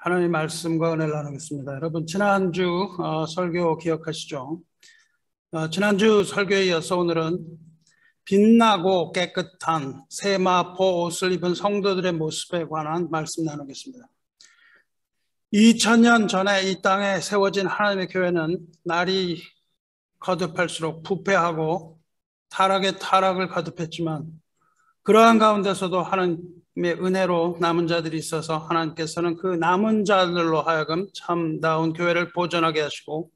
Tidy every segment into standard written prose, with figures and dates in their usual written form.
하나님의 말씀과 은혜를 나누겠습니다. 여러분 지난주 설교 기억하시죠? 지난주 설교에 이어서 오늘은 빛나고 깨끗한 세마포 옷을 입은 성도들의 모습에 관한 말씀 나누겠습니다. 2000년 전에 이 땅에 세워진 하나님의 교회는 날이 거듭할수록 부패하고 타락의 타락을 거듭했지만 그러한 가운데서도 하나님의 은혜로 남은 자들이 있어서 하나님께서는 그 남은 자들로 하여금 참다운 교회를 보존하게 하시고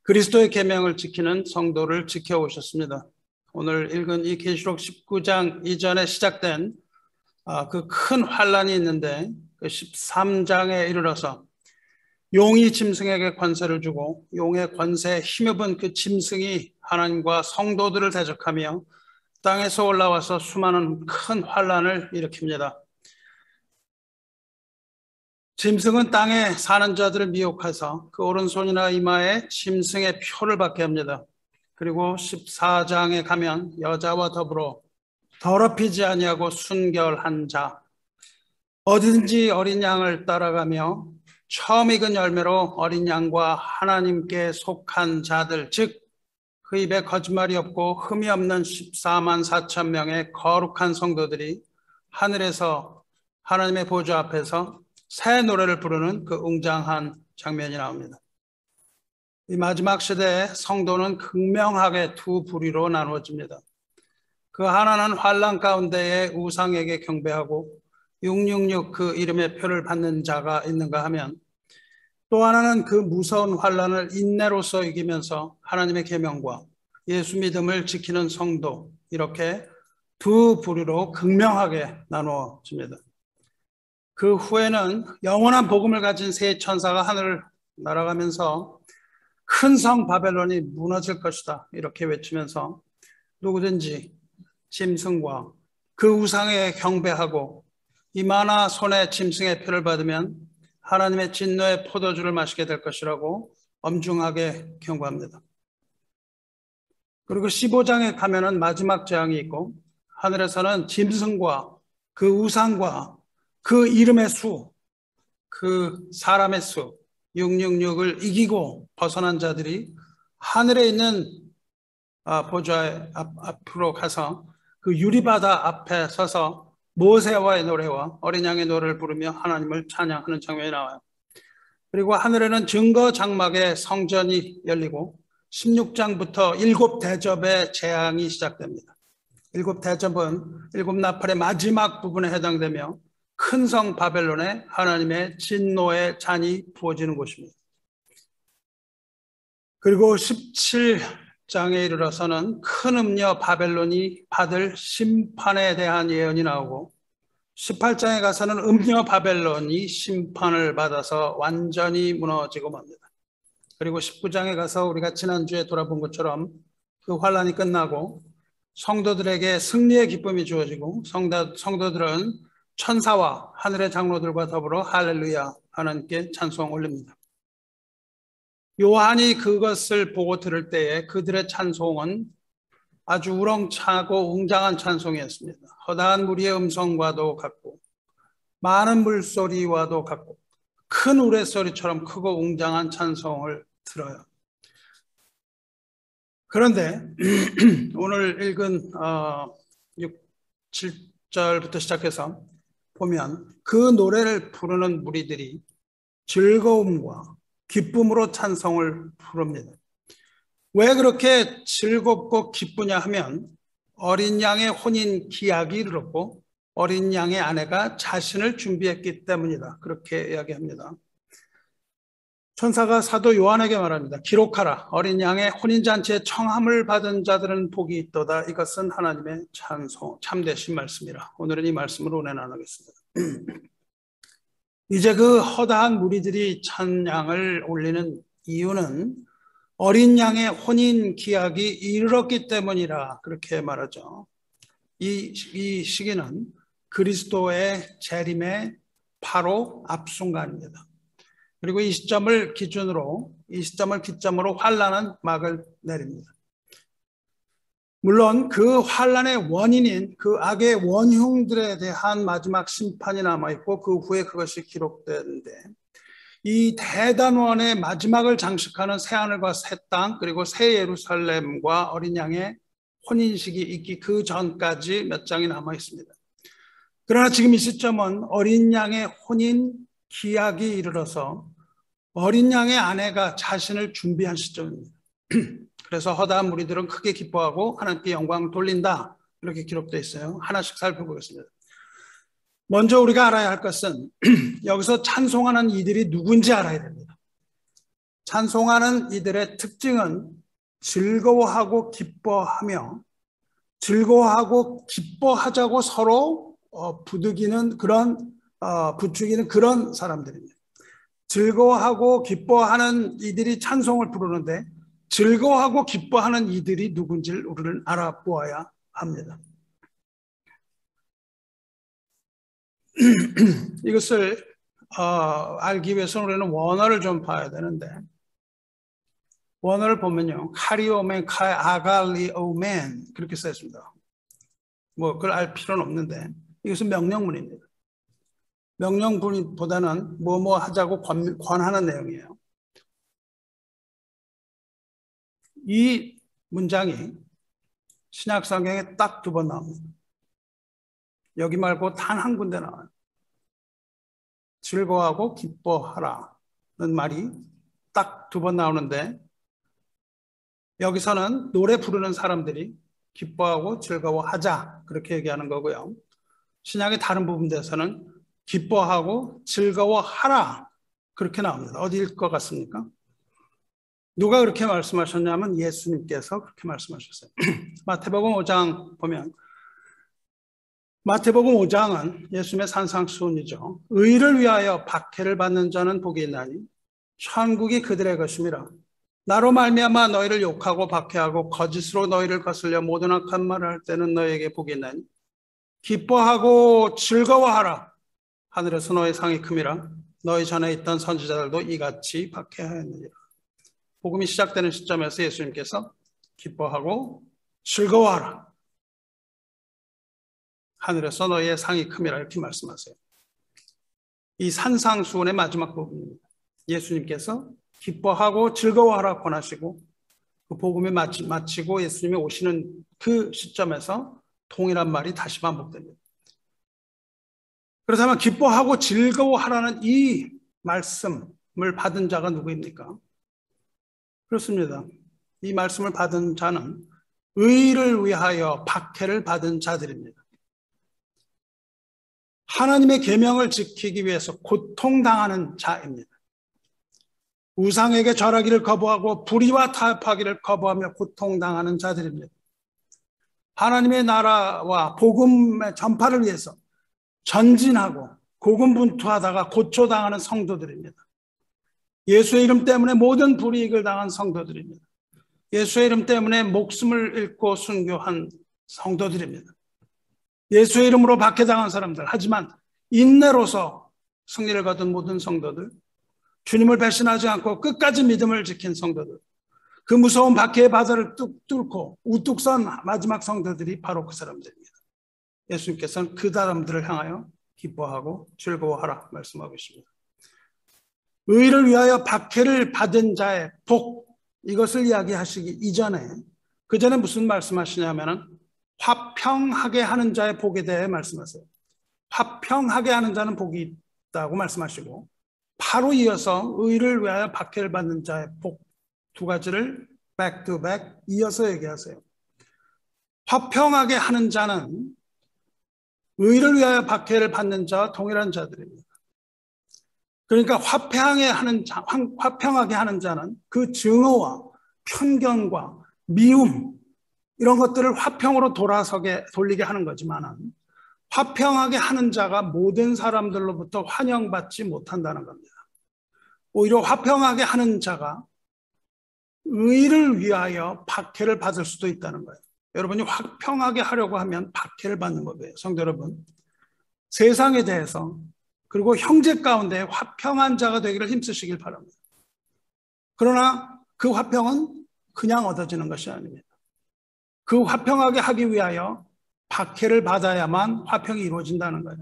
그리스도의 계명을 지키는 성도를 지켜오셨습니다. 오늘 읽은 이 계시록 19장 이전에 시작된 그 큰 환란이 있는데 그 13장에 이르러서 용이 짐승에게 권세를 주고 용의 권세에 힘입은 그 짐승이 하나님과 성도들을 대적하며 땅에서 올라와서 수많은 큰 환란을 일으킵니다. 짐승은 땅에 사는 자들을 미혹해서 그 오른손이나 이마에 짐승의 표를 받게 합니다. 그리고 14장에 가면 여자와 더불어 더럽히지 아니하고 순결한 자, 어디든지 어린 양을 따라가며 처음 익은 열매로 어린 양과 하나님께 속한 자들, 즉 그 입에 거짓말이 없고 흠이 없는 14만 4천 명의 거룩한 성도들이 하늘에서 하나님의 보좌 앞에서 새 노래를 부르는 그 웅장한 장면이 나옵니다. 이 마지막 시대에 성도는 극명하게 두 부류로 나누어집니다. 그 하나는 환난 가운데에 우상에게 경배하고 666 그 이름의 표를 받는 자가 있는가 하면 또 하나는 그 무서운 환난을 인내로서 이기면서 하나님의 계명과 예수 믿음을 지키는 성도, 이렇게 두 부류로 극명하게 나누어집니다. 그 후에는 영원한 복음을 가진 세 천사가 하늘을 날아가면서 큰 성 바벨론이 무너질 것이다 이렇게 외치면서 누구든지 짐승과 그 우상에 경배하고 이마나 손에 짐승의 표를 받으면 하나님의 진노의 포도주를 마시게 될 것이라고 엄중하게 경고합니다. 그리고 15장에 가면은 마지막 재앙이 있고 하늘에서는 짐승과 그 우상과 그 이름의 수, 그 사람의 수 666을 이기고 벗어난 자들이 하늘에 있는 보좌 앞으로 가서 그 유리바다 앞에 서서 모세와의 노래와 어린 양의 노래를 부르며 하나님을 찬양하는 장면이 나와요. 그리고 하늘에는 증거 장막의 성전이 열리고 16장부터 7대접의 재앙이 시작됩니다. 7대접은 7나팔의 마지막 부분에 해당되며 큰 성 바벨론에 하나님의 진노의 잔이 부어지는 곳입니다. 그리고 17장에 이르러서는 큰 음녀 바벨론이 받을 심판에 대한 예언이 나오고 18장에 가서는 음녀 바벨론이 심판을 받아서 완전히 무너지고 맙니다. 그리고 19장에 가서 우리가 지난주에 돌아본 것처럼 그 환란이 끝나고 성도들에게 승리의 기쁨이 주어지고 성도들은 천사와 하늘의 장로들과 더불어 할렐루야 하나님께 찬송 올립니다. 요한이 그것을 보고 들을 때에 그들의 찬송은 아주 우렁차고 웅장한 찬송이었습니다. 허다한 무리의 음성과도 같고 많은 물소리와도 같고 큰 우레소리처럼 크고 웅장한 찬송을 들어요. 그런데 오늘 읽은 7절부터 시작해서 보면 그 노래를 부르는 무리들이 즐거움과 기쁨으로 찬송을 부릅니다. 왜 그렇게 즐겁고 기쁘냐 하면 어린 양의 혼인 기약이 이르렀고 어린 양의 아내가 자신을 준비했기 때문이다. 그렇게 이야기합니다. 천사가 사도 요한에게 말합니다. 기록하라. 어린 양의 혼인잔치에 청함을 받은 자들은 복이 있도다. 이것은 하나님의 찬송, 참되신 말씀이라. 오늘은 이 말씀으로 은혜 나누겠습니다. 이제 그 허다한 무리들이 찬양을 올리는 이유는 어린 양의 혼인 기약이 이르렀기 때문이라 그렇게 말하죠. 이 시기는 그리스도의 재림의 바로 앞순간입니다. 그리고 이 시점을 기점으로 환란은 막을 내립니다. 물론 그 환란의 원인인 그 악의 원흉들에 대한 마지막 심판이 남아있고 그 후에 그것이 기록되는데 이 대단원의 마지막을 장식하는 새하늘과 새 땅, 그리고 새 예루살렘과 어린 양의 혼인식이 있기 그 전까지 몇 장이 남아 있습니다. 그러나 지금 이 시점은 어린 양의 혼인 기약이 이르러서 어린 양의 아내가 자신을 준비한 시점입니다. 그래서 허다한 무리들은 크게 기뻐하고 하나님께 영광 돌린다, 이렇게 기록되어 있어요. 하나씩 살펴보겠습니다. 먼저 우리가 알아야 할 것은 여기서 찬송하는 이들이 누군지 알아야 됩니다. 찬송하는 이들의 특징은 즐거워하고 기뻐하며, 즐거워하고 기뻐하자고 서로 부추기는 그런 사람들입니다. 즐거워하고 기뻐하는 이들이 찬송을 부르는데, 즐거워하고 기뻐하는 이들이 누군지를 우리는 알아보아야 합니다. 이것을 알기 위해서는 우리는 원어를 좀 봐야 되는데, 원어를 보면요, 카리오멘 아갈리오멘 그렇게 써 있습니다. 뭐 그걸 알 필요는 없는데 이것은 명령문입니다. 명령문보다는 뭐뭐 하자고 권하는 내용이에요. 이 문장이 신약 성경에 딱 2번 나옵니다. 여기 말고 단 한 군데 나와요. 즐거워하고 기뻐하라는 말이 딱 2번 나오는데, 여기서는 노래 부르는 사람들이 기뻐하고 즐거워하자 그렇게 얘기하는 거고요. 신약의 다른 부분에서는 기뻐하고 즐거워하라 그렇게 나옵니다. 어디일 것 같습니까? 누가 그렇게 말씀하셨냐면 예수님께서 그렇게 말씀하셨어요. 마태복음 5장 보면, 마태복음 5장은 예수님의 산상수훈이죠. 의를 위하여 박해를 받는 자는 복이 있나니 천국이 그들의 것임이라. 나로 말미암아 너희를 욕하고 박해하고 거짓으로 너희를 거슬려 모든 악한 말을 할 때는 너희에게 복이 있나니 기뻐하고 즐거워하라. 하늘에서 너희 상이 큼이라. 너희 전에 있던 선지자들도 이같이 박해하였느니라. 복음이 시작되는 시점에서 예수님께서 기뻐하고 즐거워하라. 하늘에서 너희의 상이 큼이라 이렇게 말씀하세요. 이 산상수훈의 마지막 부분입니다. 예수님께서 기뻐하고 즐거워하라 권하시고, 그 복음이 마치고 예수님이 오시는 그 시점에서 동일한 말이 다시 반복됩니다. 그렇다면 기뻐하고 즐거워하라는 이 말씀을 받은 자가 누구입니까? 그렇습니다. 이 말씀을 받은 자는 의를 위하여 박해를 받은 자들입니다. 하나님의 계명을 지키기 위해서 고통당하는 자입니다. 우상에게 절하기를 거부하고 불의와 타협하기를 거부하며 고통당하는 자들입니다. 하나님의 나라와 복음의 전파를 위해서 전진하고 고군분투하다가 고초당하는 성도들입니다. 예수의 이름 때문에 모든 불이익을 당한 성도들입니다. 예수의 이름 때문에 목숨을 잃고 순교한 성도들입니다. 예수의 이름으로 박해당한 사람들, 하지만 인내로서 승리를 거둔 모든 성도들, 주님을 배신하지 않고 끝까지 믿음을 지킨 성도들, 그 무서운 박해의 바다를 뚫고 우뚝 선 마지막 성도들이 바로 그 사람들입니다. 예수님께서는 그 사람들을 향하여 기뻐하고 즐거워하라 말씀하고 있습니다. 의를 위하여 박해를 받은 자의 복, 이것을 이야기하시기 이전에, 그 전에 무슨 말씀하시냐면은 화평하게 하는 자의 복에 대해 말씀하세요. 화평하게 하는 자는 복이 있다고 말씀하시고, 바로 이어서 의를 위하여 박해를 받는 자의 복, 2가지를 back to back 이어서 얘기하세요. 화평하게 하는 자는 의를 위하여 박해를 받는 자와 동일한 자들입니다. 그러니까 화평하게 하는 자는 그 증오와 편견과 미움, 이런 것들을 화평으로 돌리게 하는 거지만, 화평하게 하는 자가 모든 사람들로부터 환영받지 못한다는 겁니다. 오히려 화평하게 하는 자가 의를 위하여 박해를 받을 수도 있다는 거예요. 여러분이 화평하게 하려고 하면 박해를 받는 거예요. 성도 여러분, 세상에 대해서 그리고 형제 가운데 화평한 자가 되기를 힘쓰시길 바랍니다. 그러나 그 화평은 그냥 얻어지는 것이 아닙니다. 그 화평하게 하기 위하여 박해를 받아야만 화평이 이루어진다는 거예요.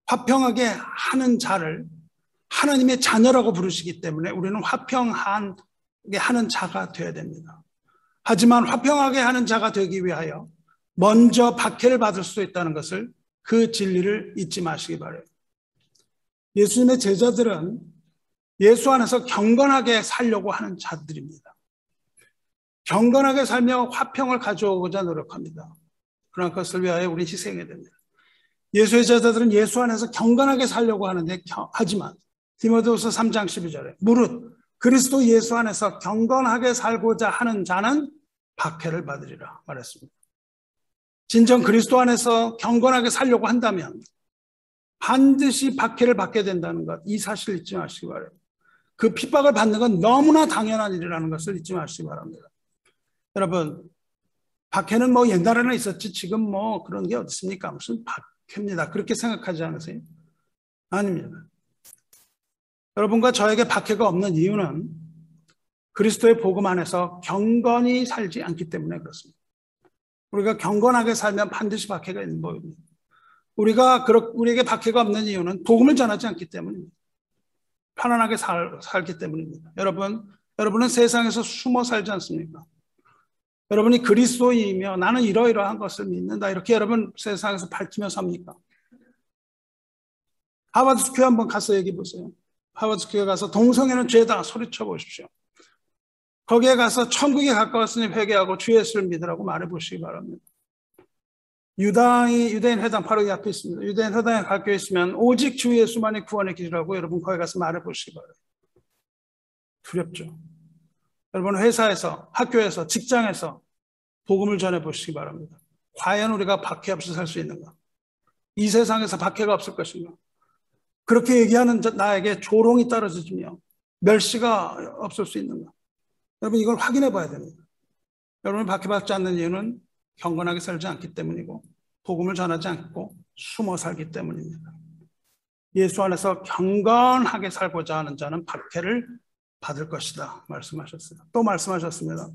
화평하게 하는 자를 하나님의 자녀라고 부르시기 때문에 우리는 화평하게 하는 자가 되어야 됩니다. 하지만 화평하게 하는 자가 되기 위하여 먼저 박해를 받을 수도 있다는 것을, 그 진리를 잊지 마시기 바라요. 예수님의 제자들은 예수 안에서 경건하게 살려고 하는 자들입니다. 경건하게 살며 화평을 가져오고자 노력합니다. 그런 것을 위하여 우리 희생해야 됩니다. 예수의 제자들은 예수 안에서 경건하게 살려고 하는데, 하지만 디모데후서 3장 12절에 무릇 그리스도 예수 안에서 경건하게 살고자 하는 자는 박해를 받으리라 말했습니다. 진정 그리스도 안에서 경건하게 살려고 한다면 반드시 박해를 받게 된다는 것, 이 사실을 잊지 마시기 바랍니다. 그 핍박을 받는 건 너무나 당연한 일이라는 것을 잊지 마시기 바랍니다. 여러분, 박해는 뭐 옛날에는 있었지 지금 뭐 그런 게 어디 있습니까? 무슨 박해입니다. 그렇게 생각하지 않으세요? 아닙니다. 여러분과 저에게 박해가 없는 이유는 그리스도의 복음 안에서 경건히 살지 않기 때문에 그렇습니다. 우리가 경건하게 살면 반드시 박해가 있는 법입니다. 우리에게 박해가 없는 이유는 복음을 전하지 않기 때문입니다. 편안하게 살기 때문입니다. 여러분은 세상에서 숨어 살지 않습니까? 여러분이 그리스도이며 나는 이러이러한 것을 믿는다, 이렇게 여러분 세상에서 밝히며 삽니까? 하버드 스퀘어 한번 가서 얘기해 보세요. 하버드 스퀘어 가서 동성애는 죄다 소리쳐 보십시오. 거기에 가서 천국에 가까웠으니 회개하고 주 예수를 믿으라고 말해 보시기 바랍니다. 유대인 회당 바로 옆에 있습니다. 유대인 회당에 가까워 있으면 오직 주 예수만이 구원의 길이라고 여러분 거기 가서 말해 보시기 바랍니다. 두렵죠? 여러분 회사에서, 학교에서, 직장에서 복음을 전해 보시기 바랍니다. 과연 우리가 박해 없이 살 수 있는가? 이 세상에서 박해가 없을 것인가? 그렇게 얘기하는 나에게 조롱이 떨어지며 멸시가 없을 수 있는가? 여러분 이걸 확인해 봐야 됩니다. 여러분이 박해받지 않는 이유는 경건하게 살지 않기 때문이고 복음을 전하지 않고 숨어 살기 때문입니다. 예수 안에서 경건하게 살고자 하는 자는 박해를 받을 것이다 말씀하셨어요. 또 말씀하셨습니다.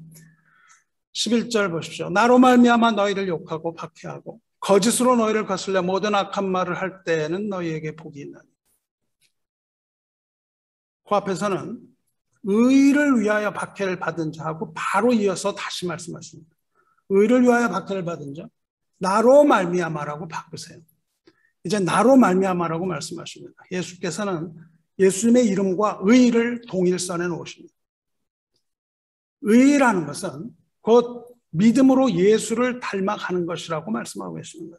11절 보십시오. 나로 말미암아 너희를 욕하고 박해하고 거짓으로 너희를 거슬려 모든 악한 말을 할 때에는 너희에게 복이 있나니. 그 앞에서는 의를 위하여 박해를 받은 자하고 바로 이어서 다시 말씀하십니다. 의를 위하여 박해를 받은 자, 나로 말미암아라고 바꾸세요. 이제 나로 말미암아라고 말씀하십니다. 예수께서는 예수님의 이름과 의를 동일선에 놓으십니다. 의라는 것은 곧 믿음으로 예수를 닮아가는 것이라고 말씀하고 계십니다.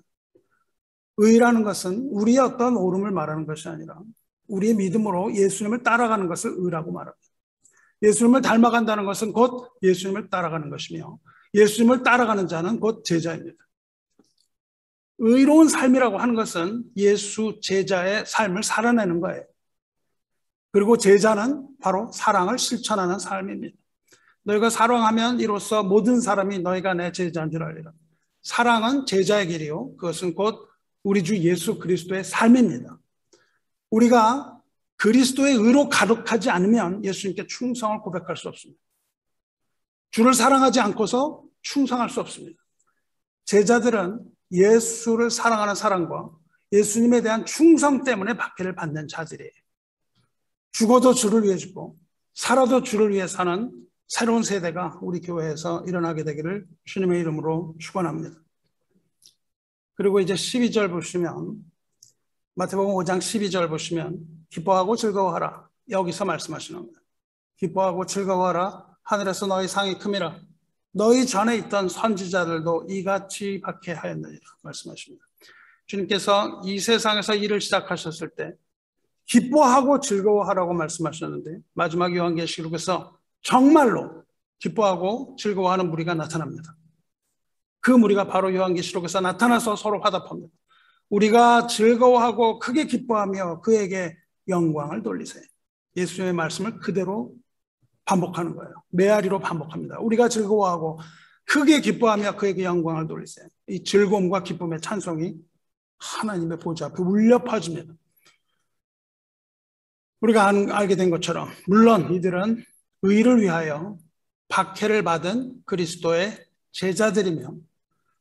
의라는 것은 우리의 어떤 옳음을 말하는 것이 아니라 우리의 믿음으로 예수님을 따라가는 것을 의라고 말합니다. 예수님을 닮아간다는 것은 곧 예수님을 따라가는 것이며 예수님을 따라가는 자는 곧 제자입니다. 의로운 삶이라고 하는 것은 예수 제자의 삶을 살아내는 거예요. 그리고 제자는 바로 사랑을 실천하는 삶입니다. 너희가 사랑하면 이로써 모든 사람이 너희가 내 제자인 줄 알리라. 사랑은 제자의 길이요, 그것은 곧 우리 주 예수 그리스도의 삶입니다. 우리가 그리스도의 의로 가득하지 않으면 예수님께 충성을 고백할 수 없습니다. 주를 사랑하지 않고서 충성할 수 없습니다. 제자들은 예수를 사랑하는 사랑과 예수님에 대한 충성 때문에 박해를 받는 자들이에요. 죽어도 주를 위해 죽고 살아도 주를 위해 사는 새로운 세대가 우리 교회에서 일어나게 되기를 주님의 이름으로 축원합니다. 그리고 이제 12절 보시면, 마태복음 5장 12절 보시면 기뻐하고 즐거워하라, 여기서 말씀하시는 겁니다. 기뻐하고 즐거워하라, 하늘에서 너희 상이 큼이라. 너희 전에 있던 선지자들도 이같이 박해하였느니라 말씀하십니다. 주님께서 이 세상에서 일을 시작하셨을 때 기뻐하고 즐거워하라고 말씀하셨는데 마지막 요한계시록에서 정말로 기뻐하고 즐거워하는 무리가 나타납니다. 그 무리가 바로 요한계시록에서 나타나서 서로 화답합니다. 우리가 즐거워하고 크게 기뻐하며 그에게 영광을 돌리세요. 예수님의 말씀을 그대로 반복하는 거예요. 메아리로 반복합니다. 우리가 즐거워하고 크게 기뻐하며 그에게 영광을 돌리세요. 이 즐거움과 기쁨의 찬송이 하나님의 보좌 앞에 울려 퍼집니다. 우리가 알게 된 것처럼 물론 이들은 의를 위하여 박해를 받은 그리스도의 제자들이며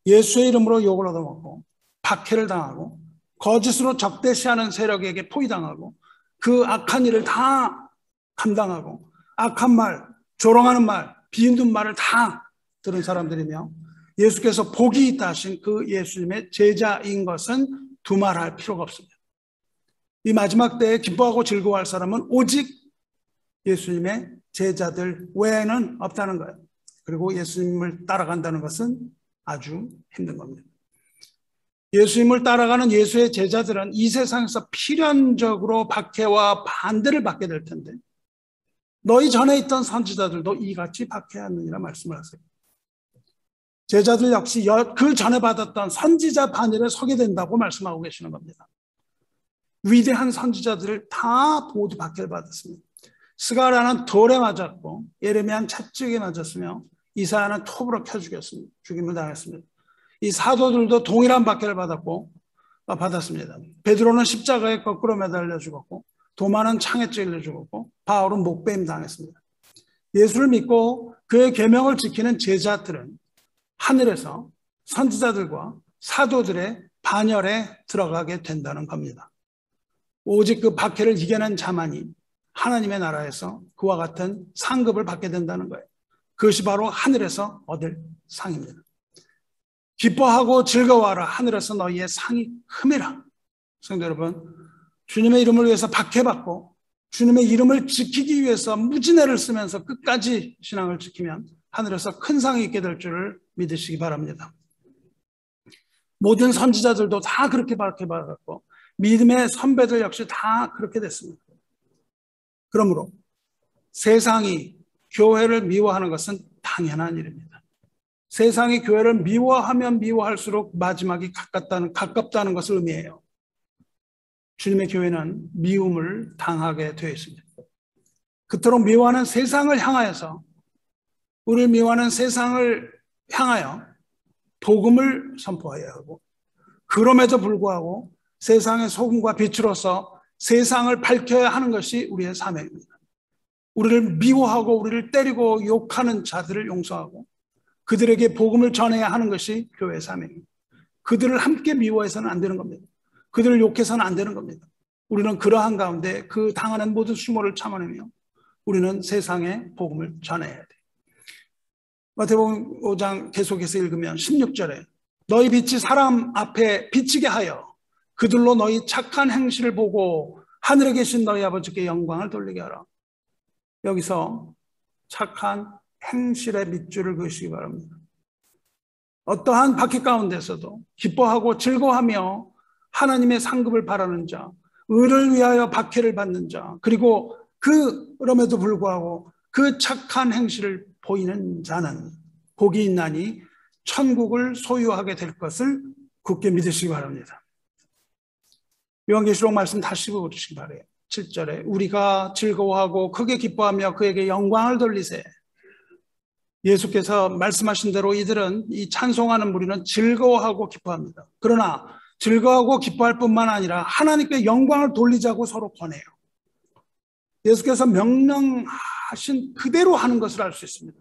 예수의 이름으로 욕을 얻어먹고 박해를 당하고 거짓으로 적대시하는 세력에게 포위당하고 그 악한 일을 다 감당하고 악한 말, 조롱하는 말, 비웃는 말을 다 들은 사람들이며 예수께서 복이 있다 하신 그 예수님의 제자인 것은 두말할 필요가 없습니다. 이 마지막 때에 기뻐하고 즐거워할 사람은 오직 예수님의 제자들 외에는 없다는 거예요. 그리고 예수님을 따라간다는 것은 아주 힘든 겁니다. 예수님을 따라가는 예수의 제자들은 이 세상에서 필연적으로 박해와 반대를 받게 될 텐데 너희 전에 있던 선지자들도 이같이 박해하느니라 말씀을 하세요. 제자들 역시 그 전에 받았던 선지자 반열에 서게 된다고 말씀하고 계시는 겁니다. 위대한 선지자들을 다 모두 박해를 받았습니다. 스가랴는 돌에 맞았고 예레미야는 채찍에 맞았으며 이사야는 톱으로 켜 죽였습니다. 죽임을 당했습니다. 이 사도들도 동일한 박해를 받았습니다. 베드로는 십자가에 거꾸로 매달려 죽었고 도마는 창에 찔려 죽었고 바울은 목베임 당했습니다. 예수를 믿고 그의 계명을 지키는 제자들은 하늘에서 선지자들과 사도들의 반열에 들어가게 된다는 겁니다. 오직 그 박해를 이겨낸 자만이 하나님의 나라에서 그와 같은 상급을 받게 된다는 거예요. 그것이 바로 하늘에서 얻을 상입니다. 기뻐하고 즐거워하라. 하늘에서 너희의 상이 흠이라. 성도 여러분, 주님의 이름을 위해서 박해받고 주님의 이름을 지키기 위해서 무진애를 쓰면서 끝까지 신앙을 지키면 하늘에서 큰 상이 있게 될 줄을 믿으시기 바랍니다. 모든 선지자들도 다 그렇게 박해받았고 믿음의 선배들 역시 다 그렇게 됐습니다. 그러므로 세상이 교회를 미워하는 것은 당연한 일입니다. 세상이 교회를 미워하면 미워할수록 마지막이 가깝다는 것을 의미해요. 주님의 교회는 미움을 당하게 되어 있습니다. 그토록 미워하는 세상을 향하여서 우리를 미워하는 세상을 향하여 복음을 선포해야 하고 그럼에도 불구하고 세상의 소금과 빛으로서 세상을 밝혀야 하는 것이 우리의 사명입니다. 우리를 미워하고 우리를 때리고 욕하는 자들을 용서하고 그들에게 복음을 전해야 하는 것이 교회의 사명입니다. 그들을 함께 미워해서는 안 되는 겁니다. 그들을 욕해서는 안 되는 겁니다. 우리는 그러한 가운데 그 당하는 모든 수모를 참아내며 우리는 세상에 복음을 전해야 돼요. 마태복음 5장 계속해서 읽으면 16절에 너희 빛이 사람 앞에 비치게 하여 그들로 너희 착한 행실을 보고 하늘에 계신 너희 아버지께 영광을 돌리게 하라. 여기서 착한 행실의 밑줄을 그으시기 바랍니다. 어떠한 박해 가운데서도 기뻐하고 즐거워하며 하나님의 상급을 바라는 자, 의를 위하여 박해를 받는 자, 그리고 그럼에도 불구하고 그 착한 행실을 보이는 자는 복이 있나니 천국을 소유하게 될 것을 굳게 믿으시기 바랍니다. 요한계시록 말씀 다시 보시기 바라요. 7절에 우리가 즐거워하고 크게 기뻐하며 그에게 영광을 돌리세. 예수께서 말씀하신 대로 이들은 이 찬송하는 무리는 즐거워하고 기뻐합니다. 그러나 즐거워하고 기뻐할 뿐만 아니라 하나님께 영광을 돌리자고 서로 권해요. 예수께서 명령하신 그대로 하는 것을 알 수 있습니다.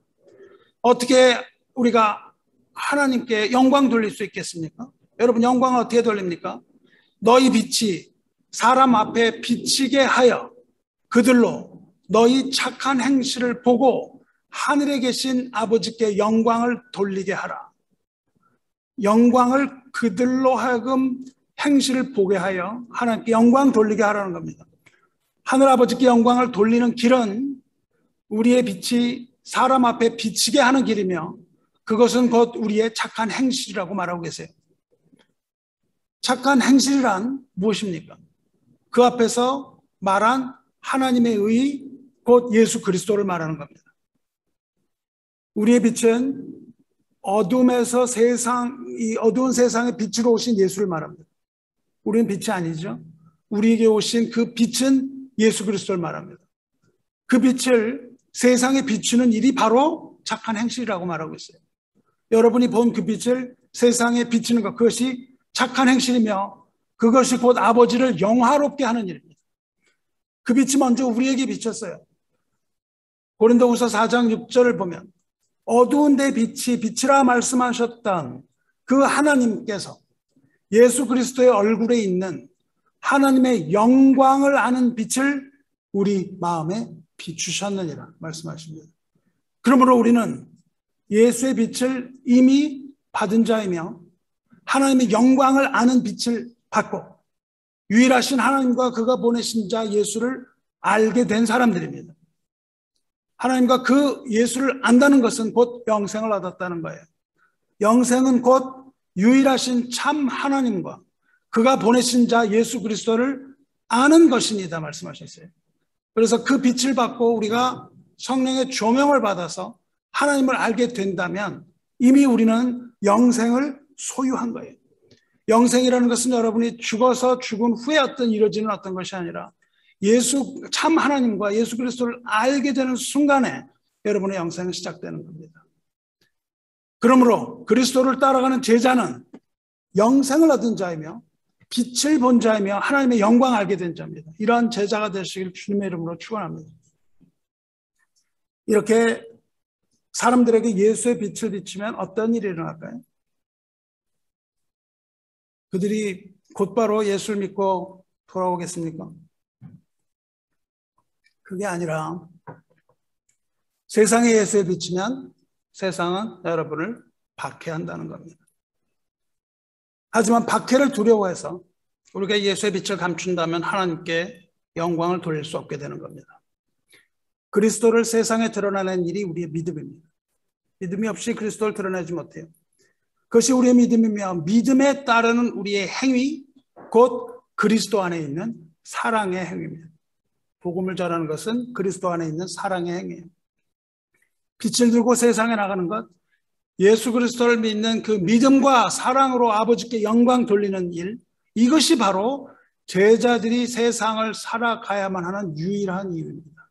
어떻게 우리가 하나님께 영광 돌릴 수 있겠습니까? 여러분, 영광을 어떻게 돌립니까? 너희 빛이 사람 앞에 비치게 하여 그들로 너희 착한 행실을 보고 하늘에 계신 아버지께 영광을 돌리게 하라. 영광을 그들로 하여금 행실을 보게 하여 하나님께 영광 돌리게 하라는 겁니다. 하늘 아버지께 영광을 돌리는 길은 우리의 빛이 사람 앞에 비치게 하는 길이며 그것은 곧 우리의 착한 행실이라고 말하고 계세요. 착한 행실이란 무엇입니까? 그 앞에서 말한 하나님의 의, 곧 예수 그리스도를 말하는 겁니다. 우리의 빛은 어둠에서 이 어두운 세상에 빛으로 오신 예수를 말합니다. 우리는 빛이 아니죠. 우리에게 오신 그 빛은 예수 그리스도를 말합니다. 그 빛을 세상에 비추는 일이 바로 착한 행실이라고 말하고 있어요. 여러분이 본 그 빛을 세상에 비추는 것, 그것이 착한 행실이며 그것이 곧 아버지를 영화롭게 하는 일입니다. 그 빛이 먼저 우리에게 비쳤어요. 고린도후서 4장 6절을 보면 어두운 데 빛이 빛이라 말씀하셨던 그 하나님께서 예수 그리스도의 얼굴에 있는 하나님의 영광을 아는 빛을 우리 마음에 비추셨느니라 말씀하십니다. 그러므로 우리는 예수의 빛을 이미 받은 자이며 하나님의 영광을 아는 빛을 받고 유일하신 하나님과 그가 보내신 자 예수를 알게 된 사람들입니다. 하나님과 그 예수를 안다는 것은 곧 영생을 얻었다는 거예요. 영생은 곧 유일하신 참 하나님과 그가 보내신 자 예수 그리스도를 아는 것입니다 말씀하셨어요. 그래서 그 빛을 받고 우리가 성령의 조명을 받아서 하나님을 알게 된다면 이미 우리는 영생을 소유한 거예요. 영생이라는 것은 여러분이 죽어서 죽은 후에 이루어지는 어떤 것이 아니라 예수 참 하나님과 예수 그리스도를 알게 되는 순간에 여러분의 영생은 시작되는 겁니다. 그러므로 그리스도를 따라가는 제자는 영생을 얻은 자이며 빛을 본 자이며 하나님의 영광을 알게 된 자입니다. 이러한 제자가 되시길 주님의 이름으로 축원합니다. 이렇게 사람들에게 예수의 빛을 비추면 어떤 일이 일어날까요? 그들이 곧바로 예수를 믿고 돌아오겠습니까? 그게 아니라 세상에 예수에 비추면 세상은 여러분을 박해한다는 겁니다. 하지만 박해를 두려워해서 우리가 예수의 빛을 감춘다면 하나님께 영광을 돌릴 수 없게 되는 겁니다. 그리스도를 세상에 드러내는 일이 우리의 믿음입니다. 믿음이 없이 그리스도를 드러내지 못해요. 그것이 우리의 믿음이며 믿음에 따르는 우리의 행위, 곧 그리스도 안에 있는 사랑의 행위입니다. 복음을 전하는 것은 그리스도 안에 있는 사랑의 행위예요. 빛을 들고 세상에 나가는 것, 예수 그리스도를 믿는 그 믿음과 사랑으로 아버지께 영광 돌리는 일, 이것이 바로 제자들이 세상을 살아가야만 하는 유일한 이유입니다.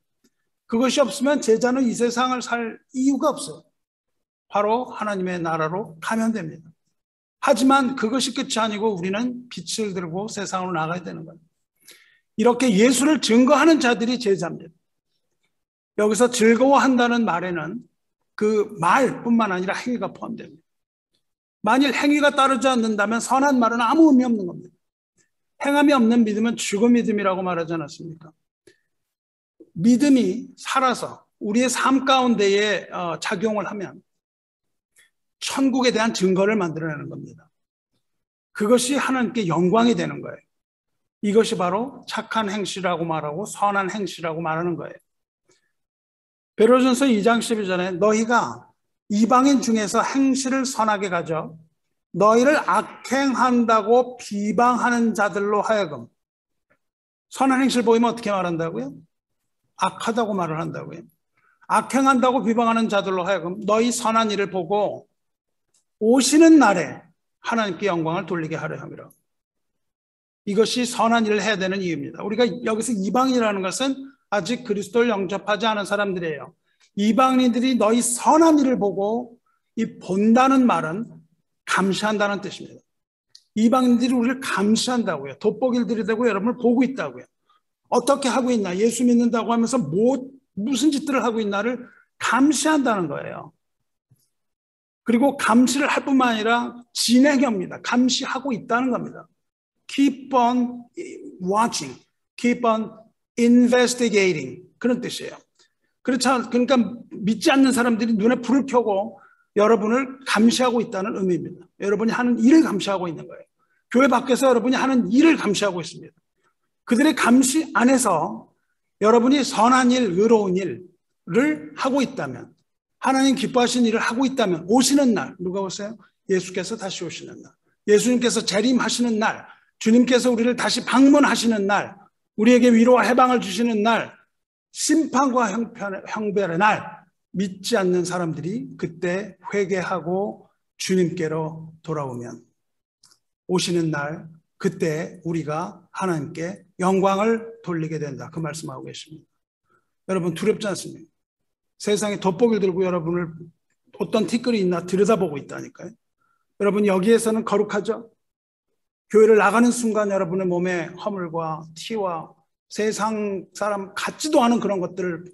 그것이 없으면 제자는 이 세상을 살 이유가 없어요. 바로 하나님의 나라로 가면 됩니다. 하지만 그것이 끝이 아니고 우리는 빛을 들고 세상으로 나가야 되는 거예요. 이렇게 예수를 증거하는 자들이 제자입니다. 여기서 즐거워한다는 말에는 그 말뿐만 아니라 행위가 포함됩니다. 만일 행위가 따르지 않는다면 선한 말은 아무 의미 없는 겁니다. 행함이 없는 믿음은 죽은 믿음이라고 말하지 않았습니까? 믿음이 살아서 우리의 삶 가운데에 작용을 하면 천국에 대한 증거를 만들어내는 겁니다. 그것이 하나님께 영광이 되는 거예요. 이것이 바로 착한 행실이라고 말하고 선한 행실이라고 말하는 거예요. 베드로전서 2장 12절에 너희가 이방인 중에서 행실을 선하게 가져 너희를 악행한다고 비방하는 자들로 하여금, 선한 행실 보이면 어떻게 말한다고요? 악하다고 말을 한다고요. 악행한다고 비방하는 자들로 하여금 너희 선한 일을 보고 오시는 날에 하나님께 영광을 돌리게 하려 함이라. 이것이 선한 일을 해야 되는 이유입니다. 우리가 여기서 이방인이라는 것은 아직 그리스도를 영접하지 않은 사람들이에요. 이방인들이 너희 선한 일을 보고, 이 본다는 말은 감시한다는 뜻입니다. 이방인들이 우리를 감시한다고요. 돋보기를 들이대고 여러분을 보고 있다고요. 어떻게 하고 있나, 예수 믿는다고 하면서 무슨 짓들을 하고 있나를 감시한다는 거예요. 그리고 감시를 할 뿐만 아니라 진행형입니다. 감시하고 있다는 겁니다. Keep on watching, keep on investigating, 그런 뜻이에요. 그러니까 믿지 않는 사람들이 눈에 불을 켜고 여러분을 감시하고 있다는 의미입니다. 여러분이 하는 일을 감시하고 있는 거예요. 교회 밖에서 여러분이 하는 일을 감시하고 있습니다. 그들의 감시 안에서 여러분이 선한 일, 의로운 일을 하고 있다면, 하나님 기뻐하시는 일을 하고 있다면, 오시는 날, 누가 오세요? 예수께서 다시 오시는 날, 예수님께서 재림하시는 날, 주님께서 우리를 다시 방문하시는 날, 우리에게 위로와 해방을 주시는 날, 심판과 형벌의 날, 믿지 않는 사람들이 그때 회개하고 주님께로 돌아오면 오시는 날, 그때 우리가 하나님께 영광을 돌리게 된다. 그 말씀하고 계십니다. 여러분 두렵지 않습니까? 세상에 돋보기를 들고 여러분을 어떤 티끌이 있나 들여다보고 있다니까요. 여러분 여기에서는 거룩하죠? 교회를 나가는 순간 여러분의 몸에 허물과 티와 세상 사람 같지도 않은 그런 것들을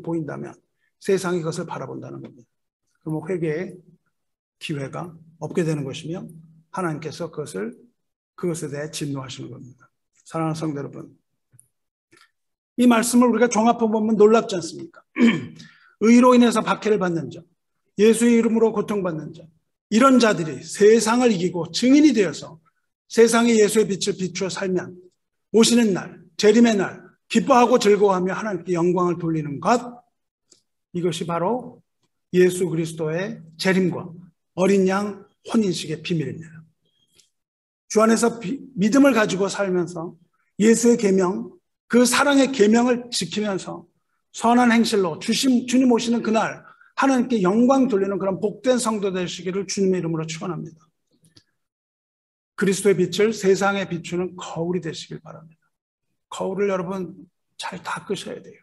보인다면 세상이 그것을 바라본다는 겁니다. 그러면 회개의 기회가 없게 되는 것이며 하나님께서 그것에 대해 진노하시는 겁니다. 사랑하는 성도 여러분, 이 말씀을 우리가 종합해 보면 놀랍지 않습니까? 의로 인해서 박해를 받는 자, 예수의 이름으로 고통받는 자, 이런 자들이 세상을 이기고 증인이 되어서 세상에 예수의 빛을 비추어 살면 오시는 날, 재림의 날 기뻐하고 즐거워하며 하나님께 영광을 돌리는 것, 이것이 바로 예수 그리스도의 재림과 어린 양 혼인식의 비밀입니다. 주 안에서 믿음을 가지고 살면서 예수의 계명, 그 사랑의 계명을 지키면서 선한 행실로 주님 오시는 그날 하나님께 영광 돌리는 그런 복된 성도 되시기를 주님의 이름으로 축원합니다. 그리스도의 빛을 세상에 비추는 거울이 되시길 바랍니다. 거울을 여러분 잘 닦으셔야 돼요.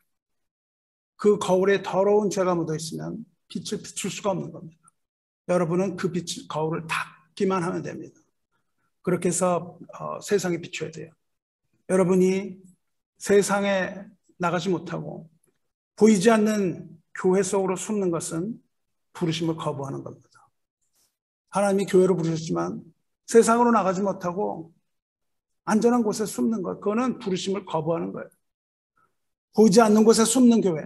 그 거울에 더러운 죄가 묻어 있으면 빛을 비출 수가 없는 겁니다. 여러분은 그 거울을 닦기만 하면 됩니다. 그렇게 해서 세상에 비춰야 돼요. 여러분이 세상에 나가지 못하고 보이지 않는 교회 속으로 숨는 것은 부르심을 거부하는 겁니다. 하나님이 교회로 부르셨지만 세상으로 나가지 못하고 안전한 곳에 숨는 것, 그거는 부르심을 거부하는 거예요. 보이지 않는 곳에 숨는 교회,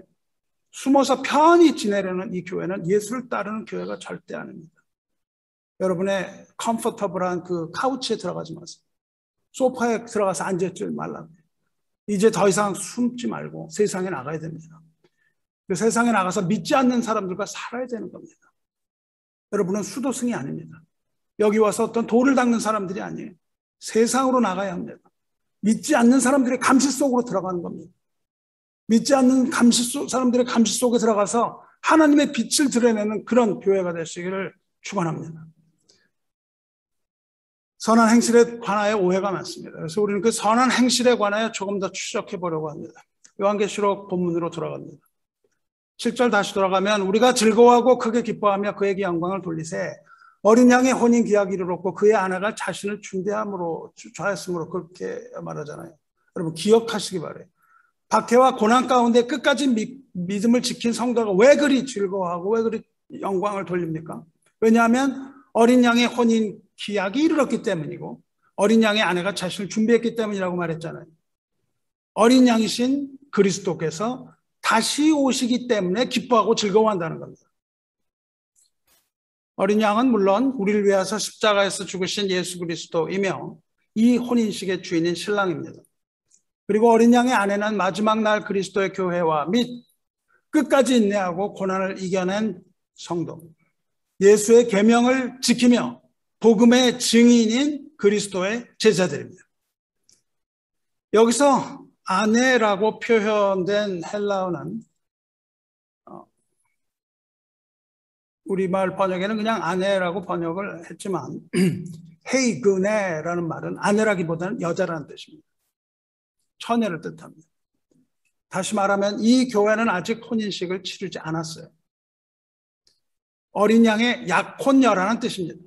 숨어서 편히 지내려는 이 교회는 예수를 따르는 교회가 절대 아닙니다. 여러분의 컴포터블한 그 카우치에 들어가지 마세요. 소파에 들어가서 앉아있지 말라고. 이제 더 이상 숨지 말고 세상에 나가야 됩니다. 그 세상에 나가서 믿지 않는 사람들과 살아야 되는 겁니다. 여러분은 수도승이 아닙니다. 여기 와서 어떤 돌을 닦는 사람들이 아니에요. 세상으로 나가야 합니다. 믿지 않는 사람들의 감시 속으로 들어가는 겁니다. 믿지 않는 사람들의 감시 속에 들어가서 하나님의 빛을 드러내는 그런 교회가 되시기를 축원합니다. 선한 행실에 관하여 오해가 많습니다. 그래서 우리는 그 선한 행실에 관하여 조금 더 추적해 보려고 합니다. 요한계시록 본문으로 돌아갑니다. 7절 다시 돌아가면 우리가 즐거워하고 크게 기뻐하며 그에게 영광을 돌리세 어린 양의 혼인 기약이 이르렀고 그의 아내가 자신을 좌했으므로 그렇게 말하잖아요. 여러분 기억하시기 바라요. 박해와 고난 가운데 끝까지 믿음을 지킨 성도가 왜 그리 즐거워하고 왜 그리 영광을 돌립니까? 왜냐하면 어린 양의 혼인 기약이 이르렀기 때문이고 어린 양의 아내가 자신을 준비했기 때문이라고 말했잖아요. 어린 양이신 그리스도께서 다시 오시기 때문에 기뻐하고 즐거워한다는 겁니다. 어린 양은 물론 우리를 위해서 십자가에서 죽으신 예수 그리스도이며 이 혼인식의 주인인 신랑입니다. 그리고 어린 양의 아내는 마지막 날 그리스도의 교회와 및 끝까지 인내하고 고난을 이겨낸 성도, 예수의 계명을 지키며 복음의 증인인 그리스도의 제자들입니다. 여기서 아내라고 표현된 헬라어는 우리말 번역에는 그냥 아내라고 번역을 했지만 헤이그네라는 말은 아내라기보다는 여자라는 뜻입니다. 처녀를 뜻합니다. 다시 말하면 이 교회는 아직 혼인식을 치르지 않았어요. 어린 양의 약혼녀라는 뜻입니다.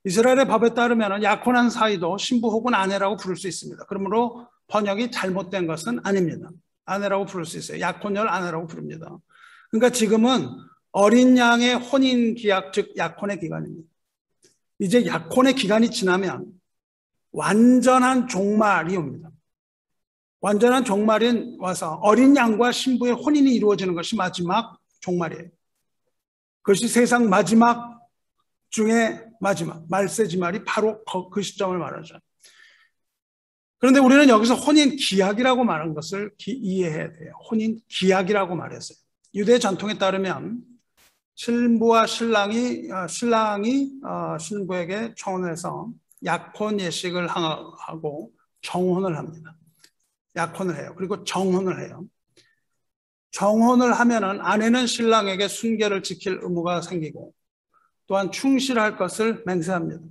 이스라엘의 법에 따르면 약혼한 사이도 신부 혹은 아내라고 부를 수 있습니다. 그러므로 번역이 잘못된 것은 아닙니다. 아내라고 부를 수 있어요. 약혼녀를 아내라고 부릅니다. 그러니까 지금은 어린 양의 혼인 기약, 즉 약혼의 기간입니다. 이제 약혼의 기간이 지나면 완전한 종말이 옵니다. 완전한 종말이 와서 어린 양과 신부의 혼인이 이루어지는 것이 마지막 종말이에요. 그것이 세상 마지막 중에 마지막, 말세지말이 바로 그 시점을 말하죠. 그런데 우리는 여기서 혼인 기약이라고 말한 것을 이해해야 돼요. 혼인 기약이라고 말했어요. 유대 전통에 따르면 신부와 신랑이 신부에게 청혼해서 약혼 예식을 하고 정혼을 합니다. 약혼을 해요. 그리고 정혼을 해요. 정혼을 하면은 아내는 신랑에게 순결을 지킬 의무가 생기고 또한 충실할 것을 맹세합니다.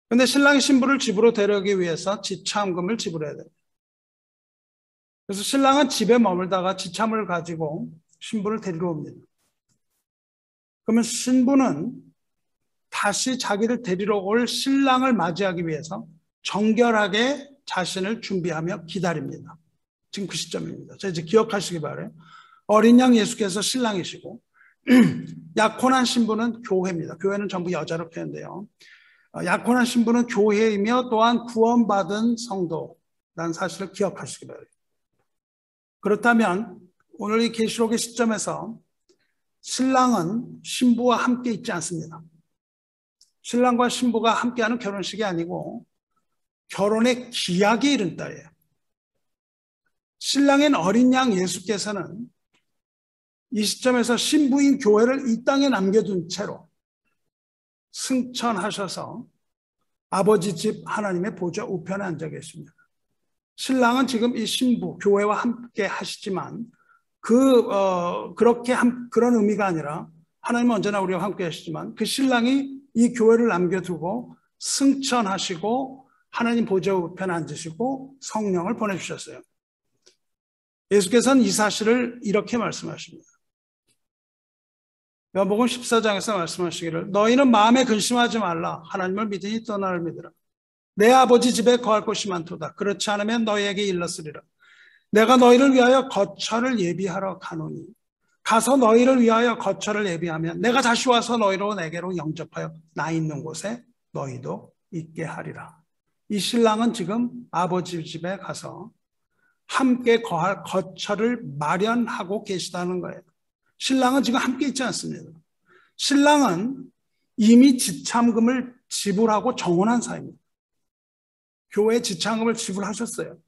그런데 신랑이 신부를 집으로 데려오기 위해서 지참금을 지불해야 돼요. 그래서 신랑은 집에 머물다가 지참을 가지고 신부를 데리러 옵니다. 그러면 신부는 다시 자기를 데리러 올 신랑을 맞이하기 위해서 정결하게 자신을 준비하며 기다립니다. 지금 그 시점입니다. 자, 이제 기억하시기 바라요. 어린 양 예수께서 신랑이시고 약혼한 신부는 교회입니다. 교회는 전부 여자로 표현돼요. 약혼한 신부는 교회이며 또한 구원받은 성도라는 사실을 기억하시기 바랍니다. 그렇다면 오늘 이 계시록의 시점에서 신랑은 신부와 함께 있지 않습니다. 신랑과 신부가 함께하는 결혼식이 아니고 결혼의 기약에 이른 때예요. 신랑인 어린 양 예수께서는 이 시점에서 신부인 교회를 이 땅에 남겨둔 채로 승천하셔서 아버지 집 하나님의 보좌 우편에 앉아 계십니다. 신랑은 지금 이 신부, 교회와 함께 하시지만 그런 의미가 아니라 하나님은 언제나 우리와 함께 하시지만 그 신랑이 이 교회를 남겨두고 승천하시고 하나님 보좌 우편에 앉으시고 성령을 보내주셨어요. 예수께서는 이 사실을 이렇게 말씀하십니다. 요한복음 14장에서 말씀하시기를 너희는 마음에 근심하지 말라. 하나님을 믿으니 또 나를 믿으라. 내 아버지 집에 거할 곳이 많도다. 그렇지 않으면 너희에게 일렀으리라. 내가 너희를 위하여 거처를 예비하러 가노니 가서 너희를 위하여 거처를 예비하면 내가 다시 와서 너희로 내게로 영접하여 나 있는 곳에 너희도 있게 하리라. 이 신랑은 지금 아버지 집에 가서 함께 거할 거처를 마련하고 계시다는 거예요. 신랑은 지금 함께 있지 않습니다. 신랑은 이미 지참금을 지불하고 정혼한 사이입니다. 교회에 지참금을 지불하셨어요.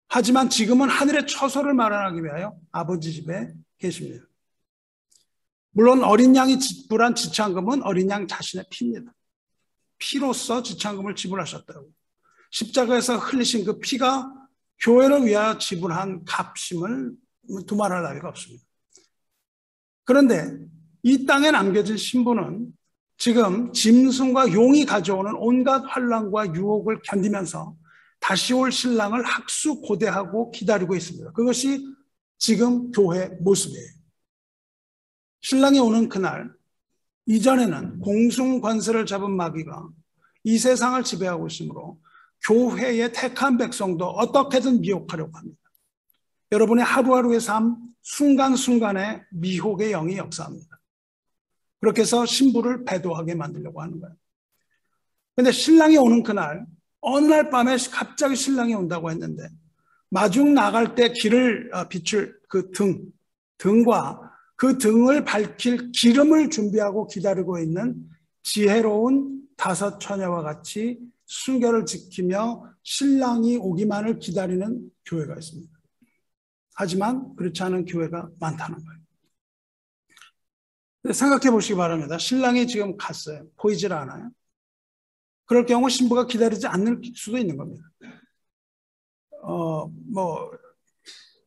하지만 지금은 하늘의 처소를 마련하기 위하여 아버지 집에 계십니다. 물론 어린 양이 지불한 지참금은 어린 양 자신의 피입니다. 피로써 지참금을 지불하셨다고. 십자가에서 흘리신 그 피가 교회를 위하여 지불한 값임을 두말할 나위가 없습니다. 그런데 이 땅에 남겨진 신부는 지금 짐승과 용이 가져오는 온갖 환난과 유혹을 견디면서 다시 올 신랑을 학수고대하고 기다리고 있습니다. 그것이 지금 교회 모습이에요. 신랑이 오는 그날, 이전에는 공중권세를 잡은 마귀가 이 세상을 지배하고 있으므로 교회의 택한 백성도 어떻게든 미혹하려고 합니다. 여러분의 하루하루의 삶, 순간순간에 미혹의 영이 역사합니다. 그렇게 해서 신부를 배도하게 만들려고 하는 거예요. 그런데 신랑이 오는 그날, 어느 날 밤에 갑자기 신랑이 온다고 했는데 마중 나갈 때 길을 비출 그 등과 그 등을 밝힐 기름을 준비하고 기다리고 있는 지혜로운 5 처녀와 같이 순결을 지키며 신랑이 오기만을 기다리는 교회가 있습니다. 하지만 그렇지 않은 교회가 많다는 거예요. 생각해 보시기 바랍니다. 신랑이 지금 갔어요. 보이질 않아요. 그럴 경우 신부가 기다리지 않을 수도 있는 겁니다.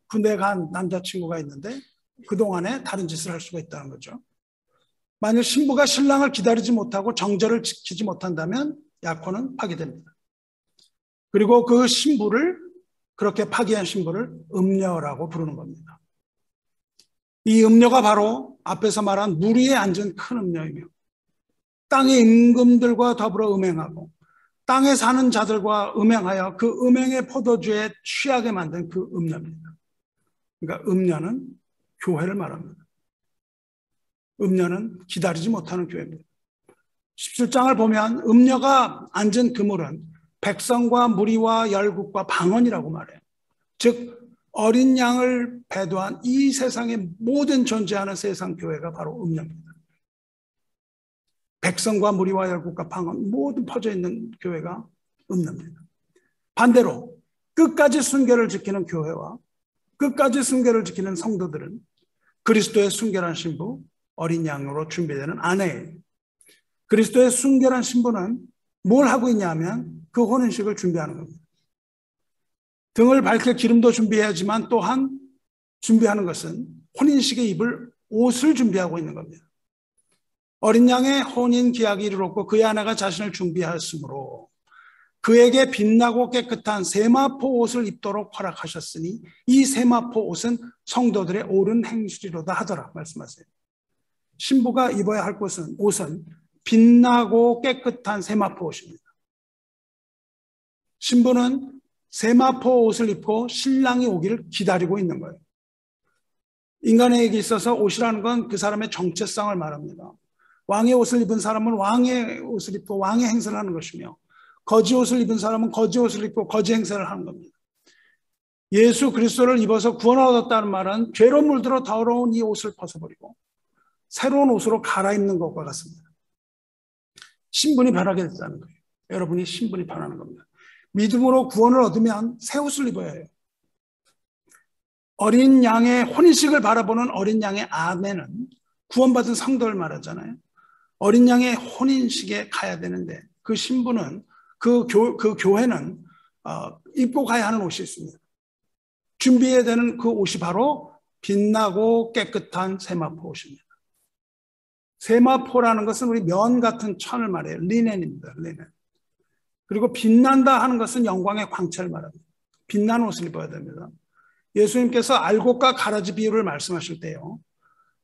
군대에 간 남자친구가 있는데 그동안에 다른 짓을 할 수가 있다는 거죠. 만약 신부가 신랑을 기다리지 못하고 정절을 지키지 못한다면 약혼은 파기됩니다. 그리고 그 신부를, 그렇게 파기한 신부를 음녀라고 부르는 겁니다. 이 음녀가 바로 앞에서 말한 물 위에 앉은 큰 음녀이며 땅의 임금들과 더불어 음행하고 땅에 사는 자들과 음행하여 그 음행의 포도주에 취하게 만든 그 음녀입니다. 그러니까 음녀는 교회를 말합니다. 음녀는 기다리지 못하는 교회입니다. 17장을 보면 음녀가 앉은 그물은 백성과 무리와 열국과 방언이라고 말해요. 즉 어린 양을 배도한 이 세상의 모든 존재하는 세상 교회가 바로 음녀입니다. 백성과 무리와 열국과 방언 모든 퍼져 있는 교회가 음녀입니다. 반대로 끝까지 순결을 지키는 교회와 끝까지 순결을 지키는 성도들은 그리스도의 순결한 신부, 어린 양으로 준비되는 아내예요. 그리스도의 순결한 신부는 뭘 하고 있냐면 그 혼인식을 준비하는 겁니다. 등을 밝힐 기름도 준비해야지만 또한 준비하는 것은 혼인식에 입을 옷을 준비하고 있는 겁니다. 어린 양의 혼인 기약이 이르렀고 그의 아내가 자신을 준비하였으므로 그에게 빛나고 깨끗한 세마포 옷을 입도록 허락하셨으니 이 세마포 옷은 성도들의 옳은 행실이로다 하더라 말씀하세요. 신부가 입어야 할 옷은 빛나고 깨끗한 세마포 옷입니다. 신부는 세마포 옷을 입고 신랑이 오기를 기다리고 있는 거예요. 인간에게 있어서 옷이라는 건 그 사람의 정체성을 말합니다. 왕의 옷을 입은 사람은 왕의 옷을 입고 왕의 행세를 하는 것이며 거지 옷을 입은 사람은 거지 옷을 입고 거지 행세를 하는 겁니다. 예수 그리스도를 입어서 구원을 얻었다는 말은 죄로 물들어 더러운 이 옷을 벗어버리고 새로운 옷으로 갈아입는 것과 같습니다. 신분이 변하게 됐다는 거예요. 여러분이 신분이 변하는 겁니다. 믿음으로 구원을 얻으면 새 옷을 입어야 해요. 어린 양의 혼인식을 바라보는 어린 양의 아내는 구원받은 성도를 말하잖아요. 어린 양의 혼인식에 가야 되는데 그 신부는 그 교회는 입고 가야 하는 옷이 있습니다. 준비해야 되는 그 옷이 바로 빛나고 깨끗한 세마포 옷입니다. 세마포라는 것은 우리 면 같은 천을 말해요. 리넨입니다. 리넨. 그리고 빛난다 하는 것은 영광의 광채를 말합니다. 빛나는 옷을 입어야 됩니다. 예수님께서 알곡과 가라지 비유를 말씀하실 때요,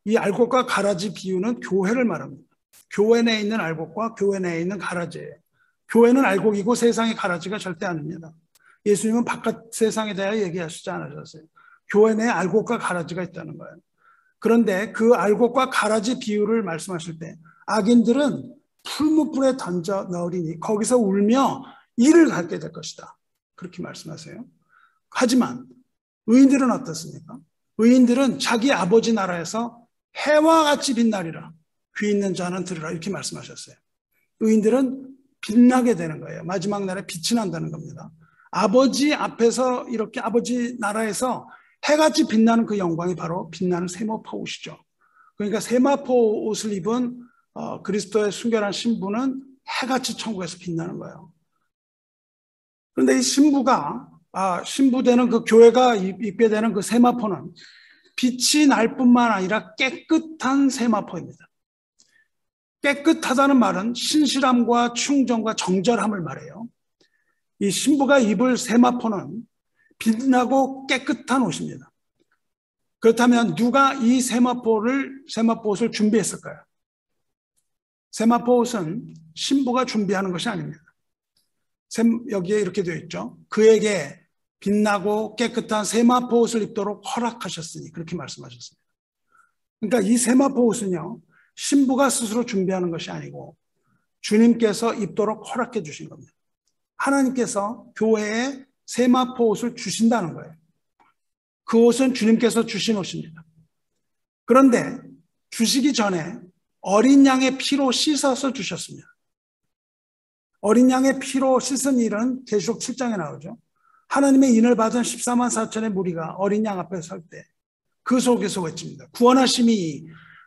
이 알곡과 가라지 비유는 교회를 말합니다. 교회 내에 있는 알곡과 교회 내에 있는 가라지예요. 교회는 알곡이고 세상의 가라지가 절대 아닙니다. 예수님은 바깥 세상에 대하여 얘기하시지 않으셨어요. 교회 내에 알곡과 가라지가 있다는 거예요. 그런데 그 알곡과 가라지 비유를 말씀하실 때 악인들은 풀무불에 던져 넣으리니 거기서 울며 이를 갖게 될 것이다. 그렇게 말씀하세요. 하지만 의인들은 어떻습니까? 의인들은 자기 아버지 나라에서 해와 같이 빛나리라. 귀 있는 자는 들으라. 이렇게 말씀하셨어요. 의인들은 빛나게 되는 거예요. 마지막 날에 빛이 난다는 겁니다. 아버지 앞에서 이렇게 아버지 나라에서 해같이 빛나는 그 영광이 바로 빛나는 세마포 옷이죠. 그러니까 세마포 옷을 입은 그리스도의 순결한 신부는 해같이 천국에서 빛나는 거예요. 그런데 이 신부되는 그 교회가 입게 되는 그 세마포는 빛이 날 뿐만 아니라 깨끗한 세마포입니다. 깨끗하다는 말은 신실함과 충정과 정결함을 말해요. 이 신부가 입을 세마포는 빛나고 깨끗한 옷입니다. 그렇다면 누가 이 세마포 옷을 준비했을까요? 세마포 옷은 신부가 준비하는 것이 아닙니다. 여기에 이렇게 되어 있죠. 그에게 빛나고 깨끗한 세마포 옷을 입도록 허락하셨으니 그렇게 말씀하셨습니다. 그러니까 이 세마포 옷은요, 신부가 스스로 준비하는 것이 아니고 주님께서 입도록 허락해 주신 겁니다. 하나님께서 교회에 세마포 옷을 주신다는 거예요. 그 옷은 주님께서 주신 옷입니다. 그런데 주시기 전에 어린 양의 피로 씻어서 주셨습니다. 어린 양의 피로 씻은 일은 계시록 7장에 나오죠. 하나님의 인을 받은 14만 4천의 무리가 어린 양 앞에 설 때 그 속에서 외칩니다. 구원하심이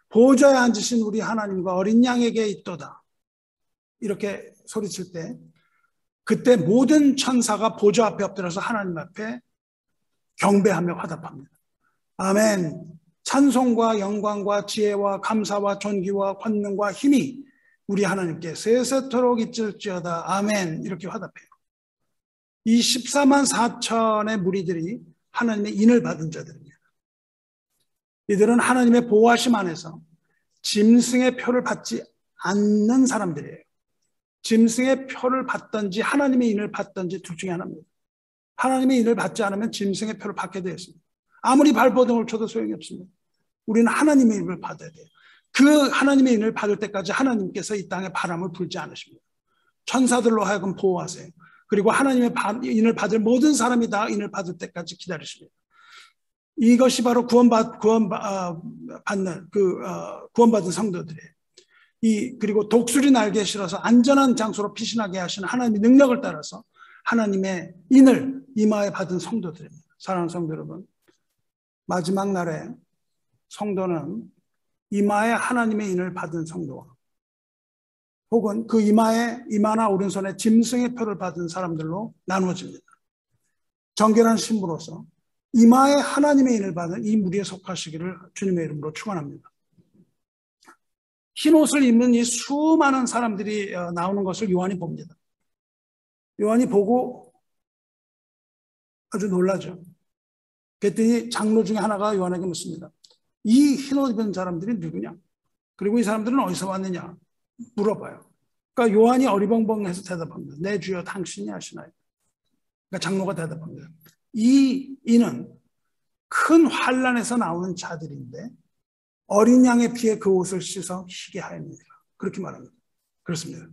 보좌에 앉으신 우리 하나님과 어린 양에게 있도다. 이렇게 소리칠 때 그때 모든 천사가 보좌 앞에 엎드려서 하나님 앞에 경배하며 화답합니다. 아멘. 찬송과 영광과 지혜와 감사와 존귀와 권능과 힘이 우리 하나님께 세세토록 있을지어다. 아멘. 이렇게 화답해요. 이 14만 4천의 무리들이 하나님의 인을 받은 자들입니다. 이들은 하나님의 보호하심 안에서 짐승의 표를 받지 않는 사람들이에요. 짐승의 표를 받든지 하나님의 인을 받든지 둘 중에 하나입니다. 하나님의 인을 받지 않으면 짐승의 표를 받게 되어 있습니다. 아무리 발버둥을 쳐도 소용이 없습니다. 우리는 하나님의 인을 받아야 돼요. 그 하나님의 인을 받을 때까지 하나님께서 이 땅에 바람을 불지 않으십니다. 천사들로 하여금 보호하세요. 그리고 하나님의 인을 받을 모든 사람이 다 인을 받을 때까지 기다리십니다. 이것이 바로 구원받은 성도들이에요. 그리고 독수리 날개에 실어서 안전한 장소로 피신하게 하시는 하나님의 능력을 따라서 하나님의 인을 이마에 받은 성도들입니다. 사랑하는 성도 여러분, 마지막 날에 성도는 이마에 하나님의 인을 받은 성도와 혹은 그 이마나 오른손에 짐승의 표를 받은 사람들로 나누어집니다. 정결한 신부로서 이마에 하나님의 인을 받은 이 무리에 속하시기를 주님의 이름으로 축원합니다. 흰 옷을 입는 이 수많은 사람들이 나오는 것을 요한이 봅니다. 요한이 보고 아주 놀라죠. 그랬더니 장로 중에 하나가 요한에게 묻습니다. 이 흰 옷 입은 사람들이 누구냐? 그리고 이 사람들은 어디서 왔느냐? 물어봐요. 그러니까 요한이 어리벙벙해서 대답합니다. 내 주여 당신이 아시나요? 그러니까 장로가 대답합니다. 이 인은 큰 환난에서 나오는 자들인데 어린 양의 피에 그 옷을 씻어 희게 하였느니라. 그렇게 말합니다. 그렇습니다.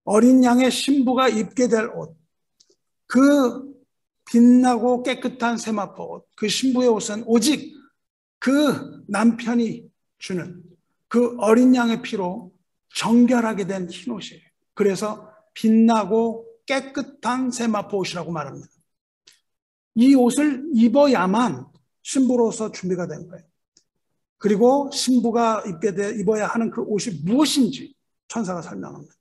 어린 양의 신부가 입게 될 옷, 그 빛나고 깨끗한 세마포 옷, 그 신부의 옷은 오직 그 남편이 주는 그 어린 양의 피로 정결하게 된 흰옷이에요. 그래서 빛나고 깨끗한 세마포 옷이라고 말합니다. 이 옷을 입어야만 신부로서 준비가 된 거예요. 그리고 신부가 입어야 하는 그 옷이 무엇인지 천사가 설명합니다.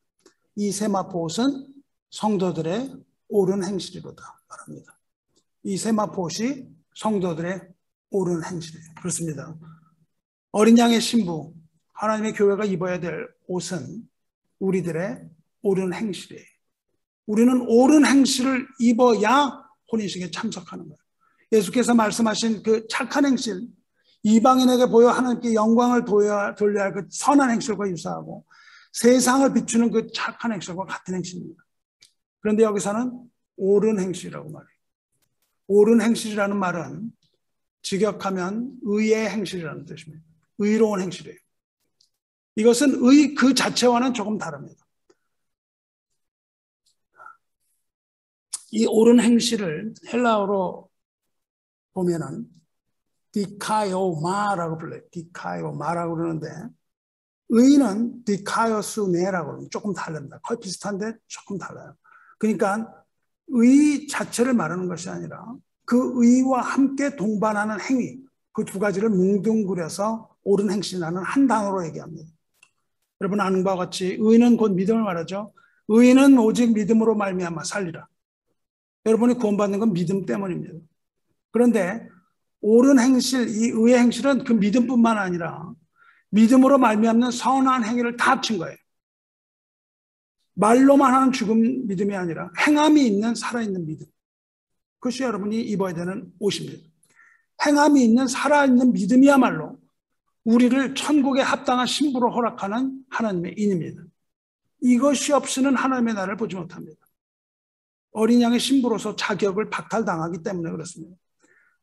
이 세마포 옷은 성도들의 옳은 행실이로다 말합니다. 이 세마포 옷이 성도들의 옳은 행실이에요. 그렇습니다. 어린 양의 신부, 하나님의 교회가 입어야 될 옷은 우리들의 옳은 행실이에요. 우리는 옳은 행실을 입어야 혼인식에 참석하는 거예요. 예수께서 말씀하신 그 착한 행실, 이방인에게 보여 하나님께 영광을 돌려야 할 그 선한 행실과 유사하고 세상을 비추는 그 착한 행실과 같은 행실입니다. 그런데 여기서는 옳은 행실이라고 말해요. 옳은 행실이라는 말은 직역하면 의의 행실이라는 뜻입니다. 의로운 행실이에요. 이것은 의 그 자체와는 조금 다릅니다. 이 옳은 행실을 헬라어로 보면은 디카이오마라고 불러요. 디카이오마라고 그러는데 의는 디카이오스네라고 그러면 조금 다릅니다. 거의 비슷한데 조금 달라요. 그러니까 의 자체를 말하는 것이 아니라 그 의와 함께 동반하는 행위, 그 두 가지를 뭉뚱그려서 옳은 행실이라는 한 단어로 얘기합니다. 여러분 아는 바와 같이 의는 곧 믿음을 말하죠. 의는 오직 믿음으로 말미암아 살리라. 여러분이 구원받는 건 믿음 때문입니다. 그런데 옳은 행실, 이 의의 행실은 그 믿음뿐만 아니라 믿음으로 말미암는 선한 행위를 다 합친 거예요. 말로만 하는 죽음 믿음이 아니라 행함이 있는 살아있는 믿음. 그것이 여러분이 입어야 되는 옷입니다. 행함이 있는 살아있는 믿음이야말로 우리를 천국에 합당한 신부로 허락하는 하나님의 인입니다. 이것이 없이는 하나님의 나라를 보지 못합니다. 어린 양의 신부로서 자격을 박탈당하기 때문에 그렇습니다.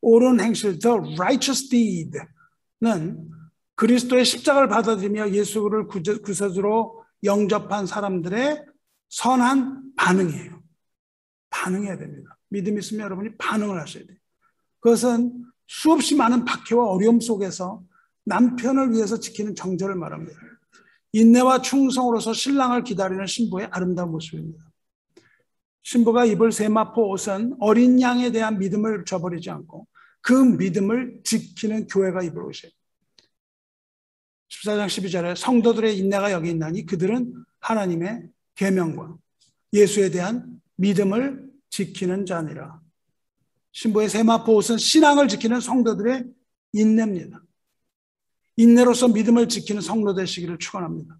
옳은 행실, the righteous deed는 그리스도의 십자가를 받아들이며 예수를 구세주로 영접한 사람들의 선한 반응이에요. 반응해야 됩니다. 믿음이 있으면 여러분이 반응을 하셔야 돼요. 그것은 수없이 많은 박해와 어려움 속에서 남편을 위해서 지키는 정절을 말합니다. 인내와 충성으로서 신랑을 기다리는 신부의 아름다운 모습입니다. 신부가 입을 세마포 옷은 어린 양에 대한 믿음을 저버리지 않고 그 믿음을 지키는 교회가 입을 옷이에요. 14장 12절에 성도들의 인내가 여기 있나니 그들은 하나님의 계명과 예수에 대한 믿음을 지키는 자니라. 신부의 세마포 옷은 신앙을 지키는 성도들의 인내입니다. 인내로서 믿음을 지키는 성도 되시기를 축원합니다.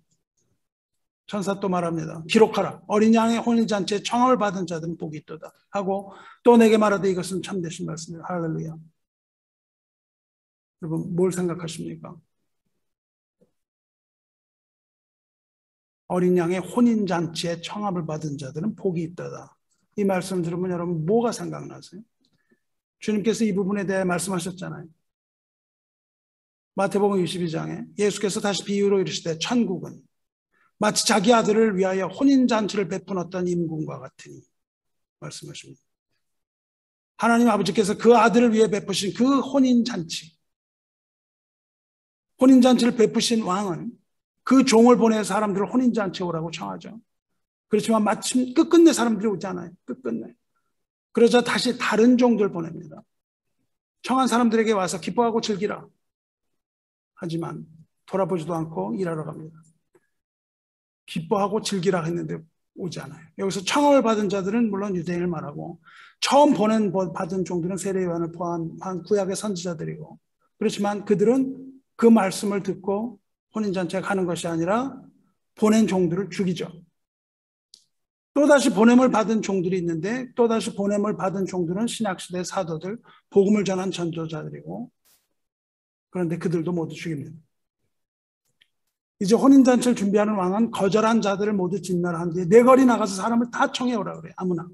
천사 또 말합니다. 기록하라. 어린 양의 혼인잔치에 청함을 받은 자들은 복이 있도다 하고 또 내게 말하되 이것은 참되신 말씀이다. 할렐루야. 여러분 뭘 생각하십니까? 어린 양의 혼인잔치에 청함을 받은 자들은 복이 있도다. 이 말씀 들으면 여러분 뭐가 생각나세요? 주님께서 이 부분에 대해 말씀하셨잖아요. 마태복음 22장에 예수께서 다시 비유로 이르시되 천국은 마치 자기 아들을 위하여 혼인잔치를 베푼 어떤 임금과 같으니 말씀하십니다. 하나님 아버지께서 그 아들을 위해 베푸신 그 혼인잔치를 베푸신 왕은 그 종을 보내 사람들을 혼인잔치에 오라고 청하죠. 그렇지만 마침 끝끝내 사람들이 오지 않아요. 끝끝내. 그러자 다시 다른 종들 보냅니다. 청한 사람들에게 와서 기뻐하고 즐기라. 하지만 돌아보지도 않고 일하러 갑니다. 기뻐하고 즐기라 했는데 오지 않아요. 여기서 청함을 받은 자들은 물론 유대인을 말하고 처음 받은 종들은 세례 요한을 포함한 구약의 선지자들이고 그렇지만 그들은 그 말씀을 듣고 혼인잔치에 가는 것이 아니라 보낸 종들을 죽이죠. 또다시 보냄을 받은 종들이 있는데 또다시 보냄을 받은 종들은 신약시대 사도들, 복음을 전한 전도자들이고 그런데 그들도 모두 죽입니다. 이제 혼인잔치를 준비하는 왕은 거절한 자들을 모두 진멸한 뒤에 내거리 나가서 사람을 다 청해오라 그래요. 아무나.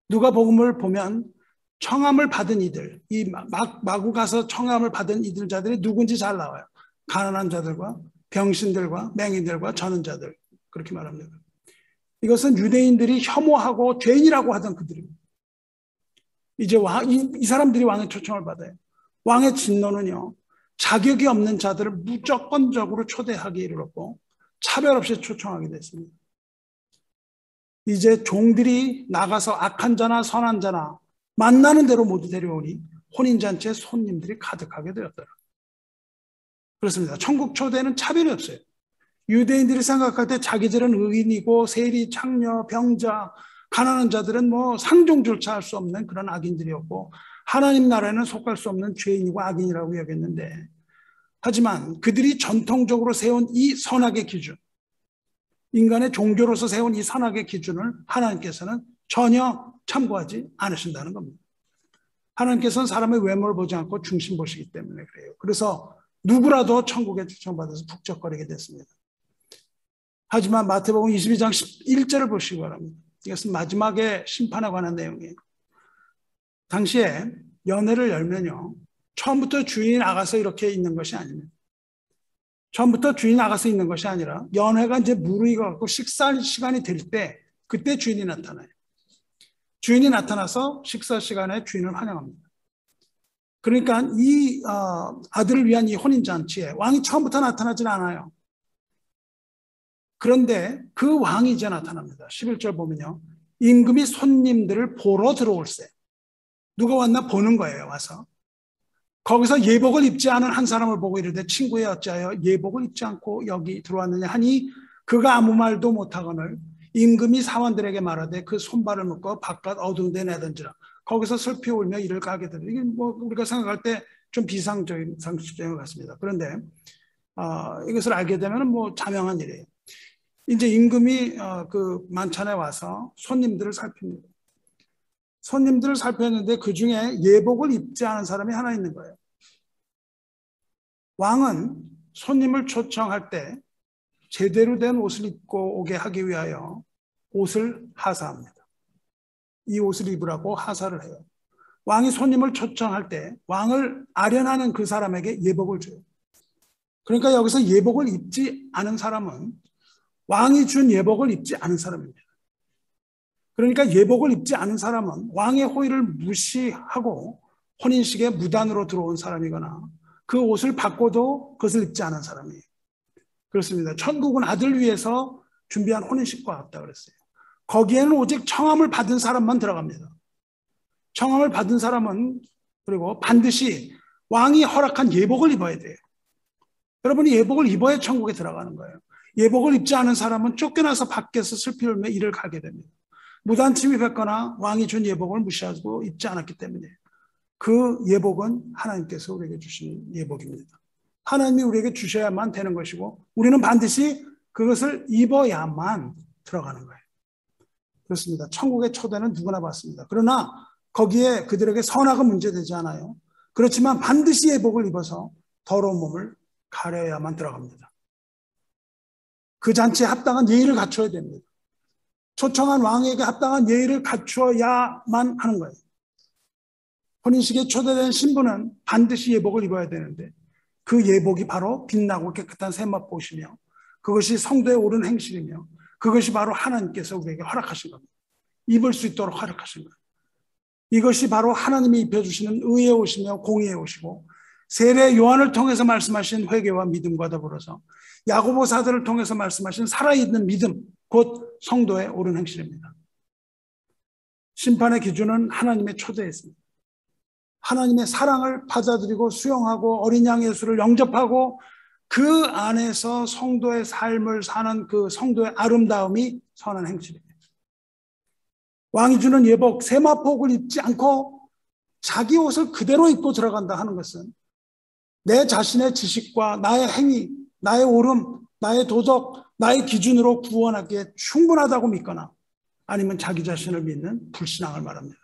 누가 복음을 보면 청함을 받은 이들, 마구 가서 청함을 받은 이들 자들이 누군지 잘 나와요. 가난한 자들과 병신들과 맹인들과 전은자들 그렇게 말합니다. 이것은 유대인들이 혐오하고 죄인이라고 하던 그들입니다. 이제 이 사람들이 왕의 초청을 받아요. 왕의 진노는요, 자격이 없는 자들을 무조건적으로 초대하기 이르렀고 차별 없이 초청하게 됐습니다. 이제 종들이 나가서 악한 자나 선한 자나 만나는 대로 모두 데려오니 혼인잔치에 손님들이 가득하게 되었더라. 그렇습니다. 천국 초대는 차별이 없어요. 유대인들이 생각할 때 자기들은 의인이고 세리, 창녀, 병자, 가난한 자들은 뭐 상종조차 할 수 없는 그런 악인들이었고 하나님 나라에는 속할 수 없는 죄인이고 악인이라고 여겼는데, 하지만 그들이 전통적으로 세운 이 선악의 기준, 인간의 종교로서 세운 이 선악의 기준을 하나님께서는 전혀 참고하지 않으신다는 겁니다. 하나님께서는 사람의 외모를 보지 않고 중심 보시기 때문에 그래요. 그래서 누구라도 천국에 초청받아서 북적거리게 됐습니다. 하지만 마태복음 22장 1절을 보시기 바랍니다. 이것은 마지막에 심판에 관한 내용이에요. 당시에 연회를 열면요, 처음부터 주인이 나가서 이렇게 있는 것이 아닙니다. 처음부터 주인이 나가서 있는 것이 아니라 연회가 이제 무르익어갖고 식사 시간이 될 때 그때 주인이 나타나요. 주인이 나타나서 식사 시간에 주인을 환영합니다. 그러니까 이 아들을 위한 이 혼인잔치에 왕이 처음부터 나타나질 않아요. 그런데 그 왕이 이제 나타납니다. 11절 보면요, 임금이 손님들을 보러 들어올세. 누가 왔나 보는 거예요. 와서 거기서 예복을 입지 않은 한 사람을 보고 이르되 친구여 어찌하여 예복을 입지 않고 여기 들어왔느냐 하니 그가 아무 말도 못하거늘 임금이 사원들에게 말하되 그 손발을 묶어 바깥 어두운 데 내던지라. 거기서 슬피 울며 이를 가게 되는, 이게 뭐 우리가 생각할 때 좀 비상적인 상식적인 것 같습니다. 그런데 이것을 알게 되면 뭐 자명한 일이에요. 이제 임금이 그 만찬에 와서 손님들을 살핍니다. 손님들을 살폈는데 그 중에 예복을 입지 않은 사람이 하나 있는 거예요. 왕은 손님을 초청할 때 제대로 된 옷을 입고 오게 하기 위하여 옷을 하사합니다. 이 옷을 입으라고 하사를 해요. 왕이 손님을 초청할 때 왕을 아련하는 그 사람에게 예복을 줘요. 그러니까 여기서 예복을 입지 않은 사람은 왕이 준 예복을 입지 않은 사람입니다. 그러니까 예복을 입지 않은 사람은 왕의 호의를 무시하고 혼인식에 무단으로 들어온 사람이거나 그 옷을 바꿔도 그것을 입지 않은 사람이에요. 그렇습니다. 천국은 아들 위해서 준비한 혼인식과 같다 그랬어요. 거기에는 오직 청함을 받은 사람만 들어갑니다. 청함을 받은 사람은 그리고 반드시 왕이 허락한 예복을 입어야 돼요. 여러분이 예복을 입어야 천국에 들어가는 거예요. 예복을 입지 않은 사람은 쫓겨나서 밖에서 슬피 울며 일을 가게 됩니다. 무단 침입했거나 왕이 준 예복을 무시하고 입지 않았기 때문에 그 예복은 하나님께서 우리에게 주신 예복입니다. 하나님이 우리에게 주셔야만 되는 것이고 우리는 반드시 그것을 입어야만 들어가는 거예요. 그렇습니다. 천국의 초대는 누구나 받습니다. 그러나 거기에 그들에게 선악은 문제되지 않아요. 그렇지만 반드시 예복을 입어서 더러운 몸을 가려야만 들어갑니다. 그 잔치에 합당한 예의를 갖춰야 됩니다. 초청한 왕에게 합당한 예의를 갖추어야만 하는 거예요. 혼인식에 초대된 신부는 반드시 예복을 입어야 되는데 그 예복이 바로 빛나고 깨끗한 세마포이시며 그것이 성도의 옳은 행실이며 그것이 바로 하나님께서 우리에게 허락하신 겁니다. 입을 수 있도록 허락하신 거예요. 이것이 바로 하나님이 입혀주시는 의의 옷이며 공의의 옷이고 세례 요한을 통해서 말씀하신 회개와 믿음과 더불어서 야고보 사도를 통해서 말씀하신 살아있는 믿음, 곧 성도의 옳은 행실입니다. 심판의 기준은 하나님의 초대였습니다. 하나님의 사랑을 받아들이고 수용하고 어린 양 예수를 영접하고 그 안에서 성도의 삶을 사는 그 성도의 아름다움이 선한 행실입니다. 왕이 주는 예복, 세마포를 입지 않고 자기 옷을 그대로 입고 들어간다 하는 것은 내 자신의 지식과 나의 행위, 나의 옳음, 나의 도덕, 나의 기준으로 구원하기에 충분하다고 믿거나 아니면 자기 자신을 믿는 불신앙을 말합니다.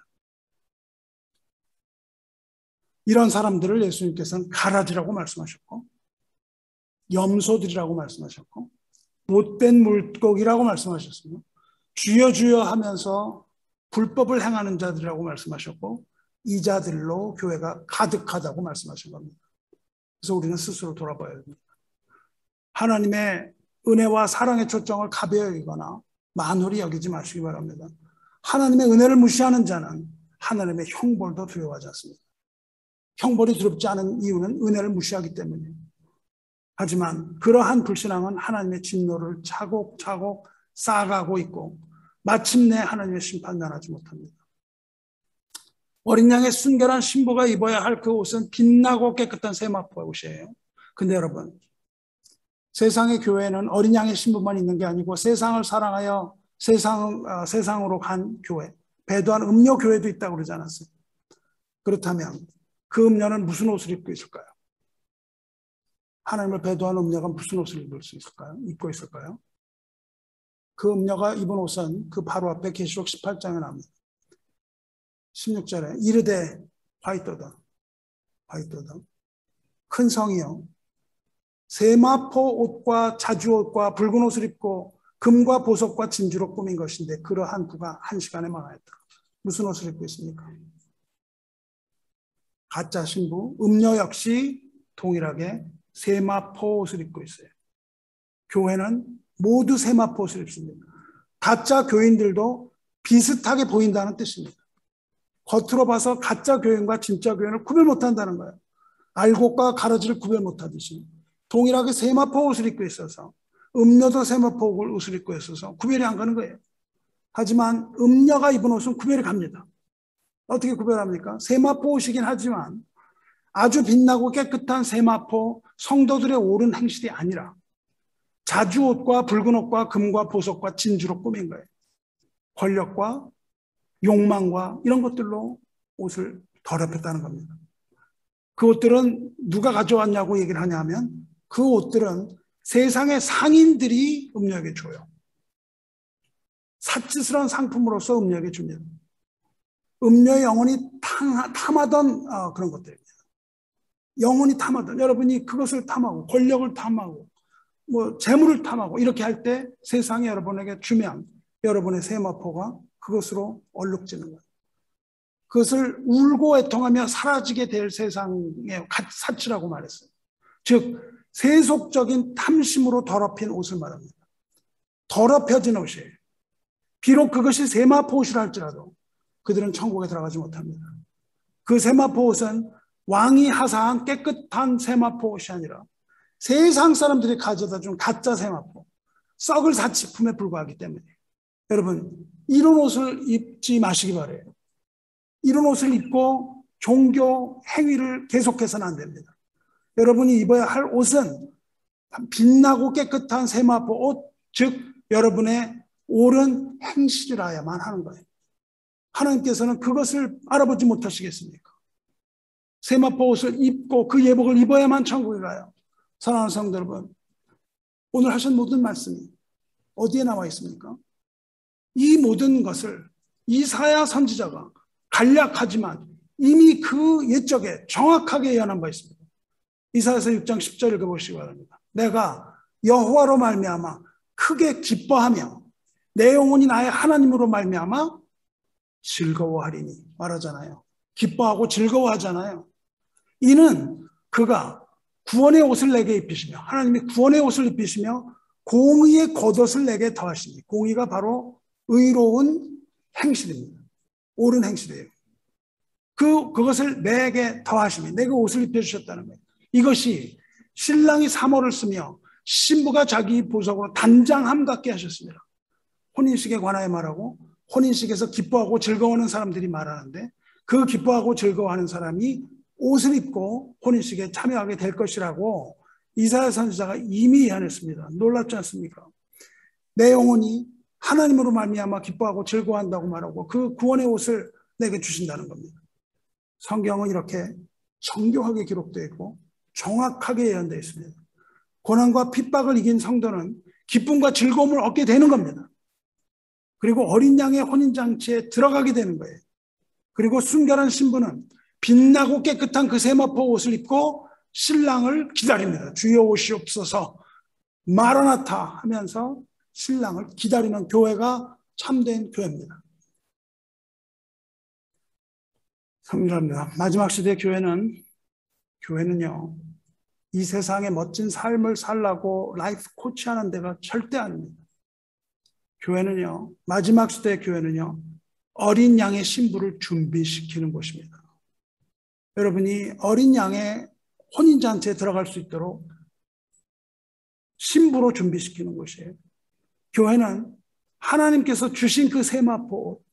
이런 사람들을 예수님께서는 가라지라고 말씀하셨고 염소들이라고 말씀하셨고 못된 물고기라고 말씀하셨습니다. 주여 주여 하면서 불법을 행하는 자들이라고 말씀하셨고 이 자들로 교회가 가득하다고 말씀하신 겁니다. 그래서 우리는 스스로 돌아봐야 됩니다. 하나님의 은혜와 사랑의 초점을 가벼이 여기거나 만홀히 여기지 마시기 바랍니다. 하나님의 은혜를 무시하는 자는 하나님의 형벌도 두려워하지 않습니다. 형벌이 두렵지 않은 이유는 은혜를 무시하기 때문이에요. 하지만 그러한 불신앙은 하나님의 진노를 차곡차곡 쌓아가고 있고 마침내 하나님의 심판 면하지 못합니다. 어린 양의 순결한 신부가 입어야 할 그 옷은 빛나고 깨끗한 세마포 옷이에요. 근데 여러분, 세상의 교회는 어린 양의 신부만 있는 게 아니고 세상을 사랑하여 세상으로 간 교회, 배도한 음료 교회도 있다고 그러지 않았어요? 그렇다면 그 음료는 무슨 옷을 입고 있을까요? 하나님을 배도한 음료가 무슨 옷을 입고 있을까요? 그 음료가 입은 옷은 그 바로 앞에 계시록 18장에 나옵니다. 16절에 이르되 화이토다 큰 성이요 세마포 옷과 자주 옷과 붉은 옷을 입고 금과 보석과 진주로 꾸민 것인데 그러한 그가 한 시간에 망하였다. 무슨 옷을 입고 있습니까? 가짜 신부 음료 역시 동일하게 세마포 옷을 입고 있어요. 교회는 모두 세마포 옷을 입습니다. 가짜 교인들도 비슷하게 보인다는 뜻입니다. 겉으로 봐서 가짜 교인과 진짜 교인을 구별 못한다는 거예요. 알곡과 가라지를 구별 못하듯이 동일하게 세마포 옷을 입고 있어서 음료도 세마포 옷을 입고 있어서 구별이 안 가는 거예요. 하지만 음료가 입은 옷은 구별이 갑니다. 어떻게 구별합니까? 세마포 옷이긴 하지만 아주 빛나고 깨끗한 세마포 성도들의 옳은 행실이 아니라 자주 옷과 붉은 옷과 금과 보석과 진주로 꾸민 거예요. 권력과 욕망과 이런 것들로 옷을 더럽혔다는 겁니다. 그 옷들은 누가 가져왔냐고 얘기를 하냐면 그 옷들은 세상의 상인들이 음료에게 줘요. 사치스러운 상품으로서 음료에게 줍니다. 음료의 영혼이 탐하던 그런 것들입니다. 영혼이 탐하던 여러분이 그것을 탐하고 권력을 탐하고 뭐 재물을 탐하고 이렇게 할 때 세상이 여러분에게 주면 여러분의 세마포가 그것으로 얼룩지는 거예요. 그것을 울고 애통하며 사라지게 될 세상의 사치라고 말했어요. 즉 세속적인 탐심으로 더럽힌 옷을 말합니다. 더럽혀진 옷이에요. 비록 그것이 세마포 옷이라 할지라도 그들은 천국에 들어가지 못합니다. 그 세마포 옷은 왕이 하사한 깨끗한 세마포 옷이 아니라 세상 사람들이 가져다 준 가짜 세마포, 썩을 사치품에 불과하기 때문에 여러분 이런 옷을 입지 마시기 바라요. 이런 옷을 입고 종교 행위를 계속해서는 안 됩니다. 여러분이 입어야 할 옷은 빛나고 깨끗한 세마포 옷, 즉 여러분의 옳은 행실이라야만 하는 거예요. 하나님께서는 그것을 알아보지 못하시겠습니까? 세마포 옷을 입고 그 예복을 입어야만 천국에 가요. 사랑하는 성도 여러분, 오늘 하신 모든 말씀이 어디에 나와 있습니까? 이 모든 것을 이사야 선지자가 간략하지만 이미 그 옛적에 정확하게 예언한 바 있습니다. 이사야서 6장 10절 읽어보시기 바랍니다. 내가 여호와로 말미암아 크게 기뻐하며 내 영혼이 나의 하나님으로 말미암아 즐거워하리니 말하잖아요. 기뻐하고 즐거워하잖아요. 이는 그가 구원의 옷을 내게 입히시며 하나님이 구원의 옷을 입히시며 공의의 겉옷을 내게 더하시니 공의가 바로 의로운 행실입니다. 옳은 행실이에요. 그것을 내게 더하시니 내게 옷을 입혀주셨다는 거예요. 이것이 신랑이 사모를 쓰며 신부가 자기 보석으로 단장함 같게 하셨습니다. 혼인식에 관하여 말하고 혼인식에서 기뻐하고 즐거워하는 사람들이 말하는데 그 기뻐하고 즐거워하는 사람이 옷을 입고 혼인식에 참여하게 될 것이라고 이사야 선지자가 이미 예언했습니다. 놀랍지 않습니까? 내 영혼이 하나님으로 말미암아 기뻐하고 즐거워한다고 말하고 그 구원의 옷을 내게 주신다는 겁니다. 성경은 이렇게 정교하게 기록되어 있고 정확하게 예언되어 있습니다. 고난과 핍박을 이긴 성도는 기쁨과 즐거움을 얻게 되는 겁니다. 그리고 어린 양의 혼인장치에 들어가게 되는 거예요. 그리고 순결한 신부는 빛나고 깨끗한 그 세마포 옷을 입고 신랑을 기다립니다. 주여 오시옵소서 마라나타 하면서 신랑을 기다리는 교회가 참된 교회입니다. 성령합니다. 마지막 시대 교회는요 이 세상에 멋진 삶을 살라고 라이프 코치하는 데가 절대 아닙니다. 교회는요, 마지막 시대의 교회는요, 어린 양의 신부를 준비시키는 곳입니다. 여러분이 어린 양의 혼인잔치에 들어갈 수 있도록 신부로 준비시키는 곳이에요. 교회는 하나님께서 주신 그 세마포 옷,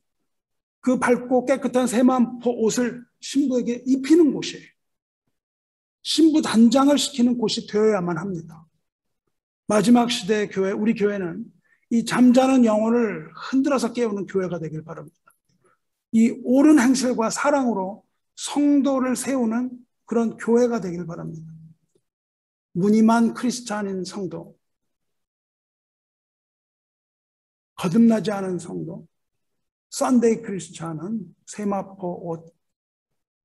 그 밝고 깨끗한 세마포 옷을 신부에게 입히는 곳이에요. 신부 단장을 시키는 곳이 되어야만 합니다. 마지막 시대의 교회, 우리 교회는 이 잠자는 영혼을 흔들어서 깨우는 교회가 되길 바랍니다. 이 옳은 행실과 사랑으로 성도를 세우는 그런 교회가 되길 바랍니다. 무늬만 크리스찬인 성도, 거듭나지 않은 성도, 썬데이 크리스찬은 세마포 옷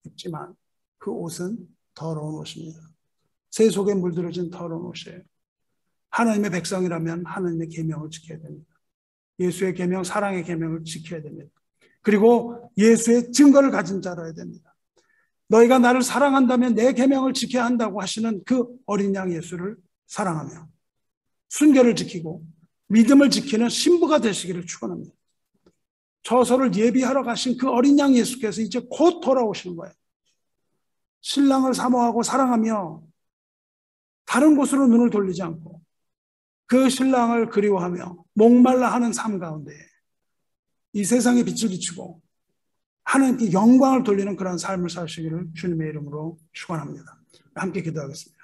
입지만 그 옷은 더러운 옷입니다. 새 속에 물들어진 더러운 옷이에요. 하나님의 백성이라면 하나님의 계명을 지켜야 됩니다. 예수의 계명, 사랑의 계명을 지켜야 됩니다. 그리고 예수의 증거를 가진 자라야 됩니다. 너희가 나를 사랑한다면 내 계명을 지켜야 한다고 하시는 그 어린 양 예수를 사랑하며 순결을 지키고 믿음을 지키는 신부가 되시기를 축원합니다. 처소를 예비하러 가신 그 어린 양 예수께서 이제 곧 돌아오시는 거예요. 신랑을 사모하고 사랑하며 다른 곳으로 눈을 돌리지 않고 그 신랑을 그리워하며 목말라 하는 삶 가운데 이 세상에 빛을 비추고 하나님께 영광을 돌리는 그런 삶을 사시기를 주님의 이름으로 축원합니다. 함께 기도하겠습니다.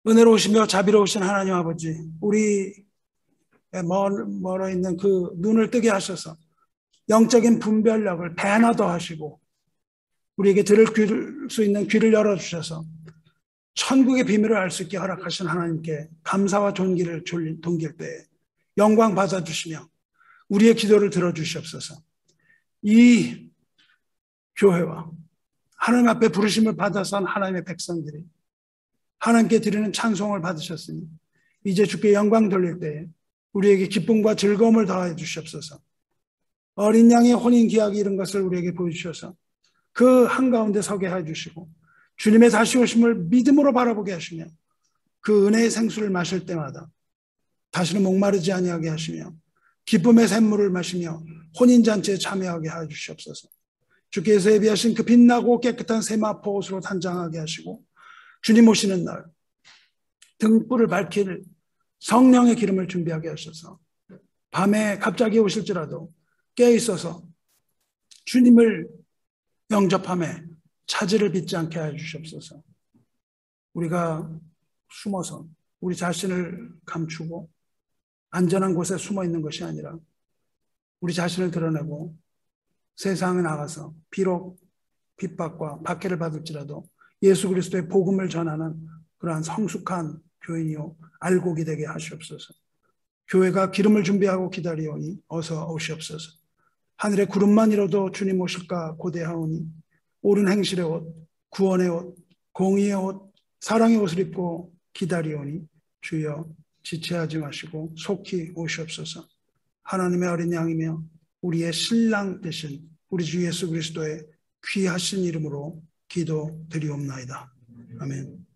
은혜로우시며 자비로우신 하나님 아버지, 우리 멀어 있는 그 눈을 뜨게 하셔서 영적인 분별력을 배나 더하시고 우리에게 들을 수 있는 귀를 열어주셔서 천국의 비밀을 알 수 있게 허락하신 하나님께 감사와 존귀를 동길 때에 영광 받아주시며 우리의 기도를 들어주시옵소서. 이 교회와 하나님 앞에 부르심을 받아서 한 하나님의 백성들이 하나님께 드리는 찬송을 받으셨으니 이제 주께 영광 돌릴 때에 우리에게 기쁨과 즐거움을 더하여 주시옵소서. 어린 양의 혼인 기약이 이런 것을 우리에게 보여주셔서 그 한가운데 서게 해주시고 주님의 다시 오심을 믿음으로 바라보게 하시며 그 은혜의 생수를 마실 때마다 다시는 목마르지 아니하게 하시며 기쁨의 샘물을 마시며 혼인잔치에 참여하게 하여 주시옵소서. 주께서 예비하신 그 빛나고 깨끗한 세마포 옷으로 단장하게 하시고 주님 오시는 날 등불을 밝힐 성령의 기름을 준비하게 하셔서 밤에 갑자기 오실지라도 깨어있어서 주님을 영접함에 차질을 빚지 않게 하여 주시옵소서. 우리가 숨어서 우리 자신을 감추고 안전한 곳에 숨어 있는 것이 아니라 우리 자신을 드러내고 세상에 나가서 비록 핍박과 박해를 받을지라도 예수 그리스도의 복음을 전하는 그러한 성숙한 교인이요 알곡이 되게 하시옵소서. 교회가 기름을 준비하고 기다리오니 어서 오시옵소서. 하늘의 구름만 이뤄도 주님 오실까 고대하오니 옳은 행실의 옷, 구원의 옷, 공의의 옷, 사랑의 옷을 입고 기다리오니 주여 지체하지 마시고 속히 오시옵소서. 하나님의 어린 양이며 우리의 신랑 되신 우리 주 예수 그리스도의 귀하신 이름으로 기도드리옵나이다. 아멘.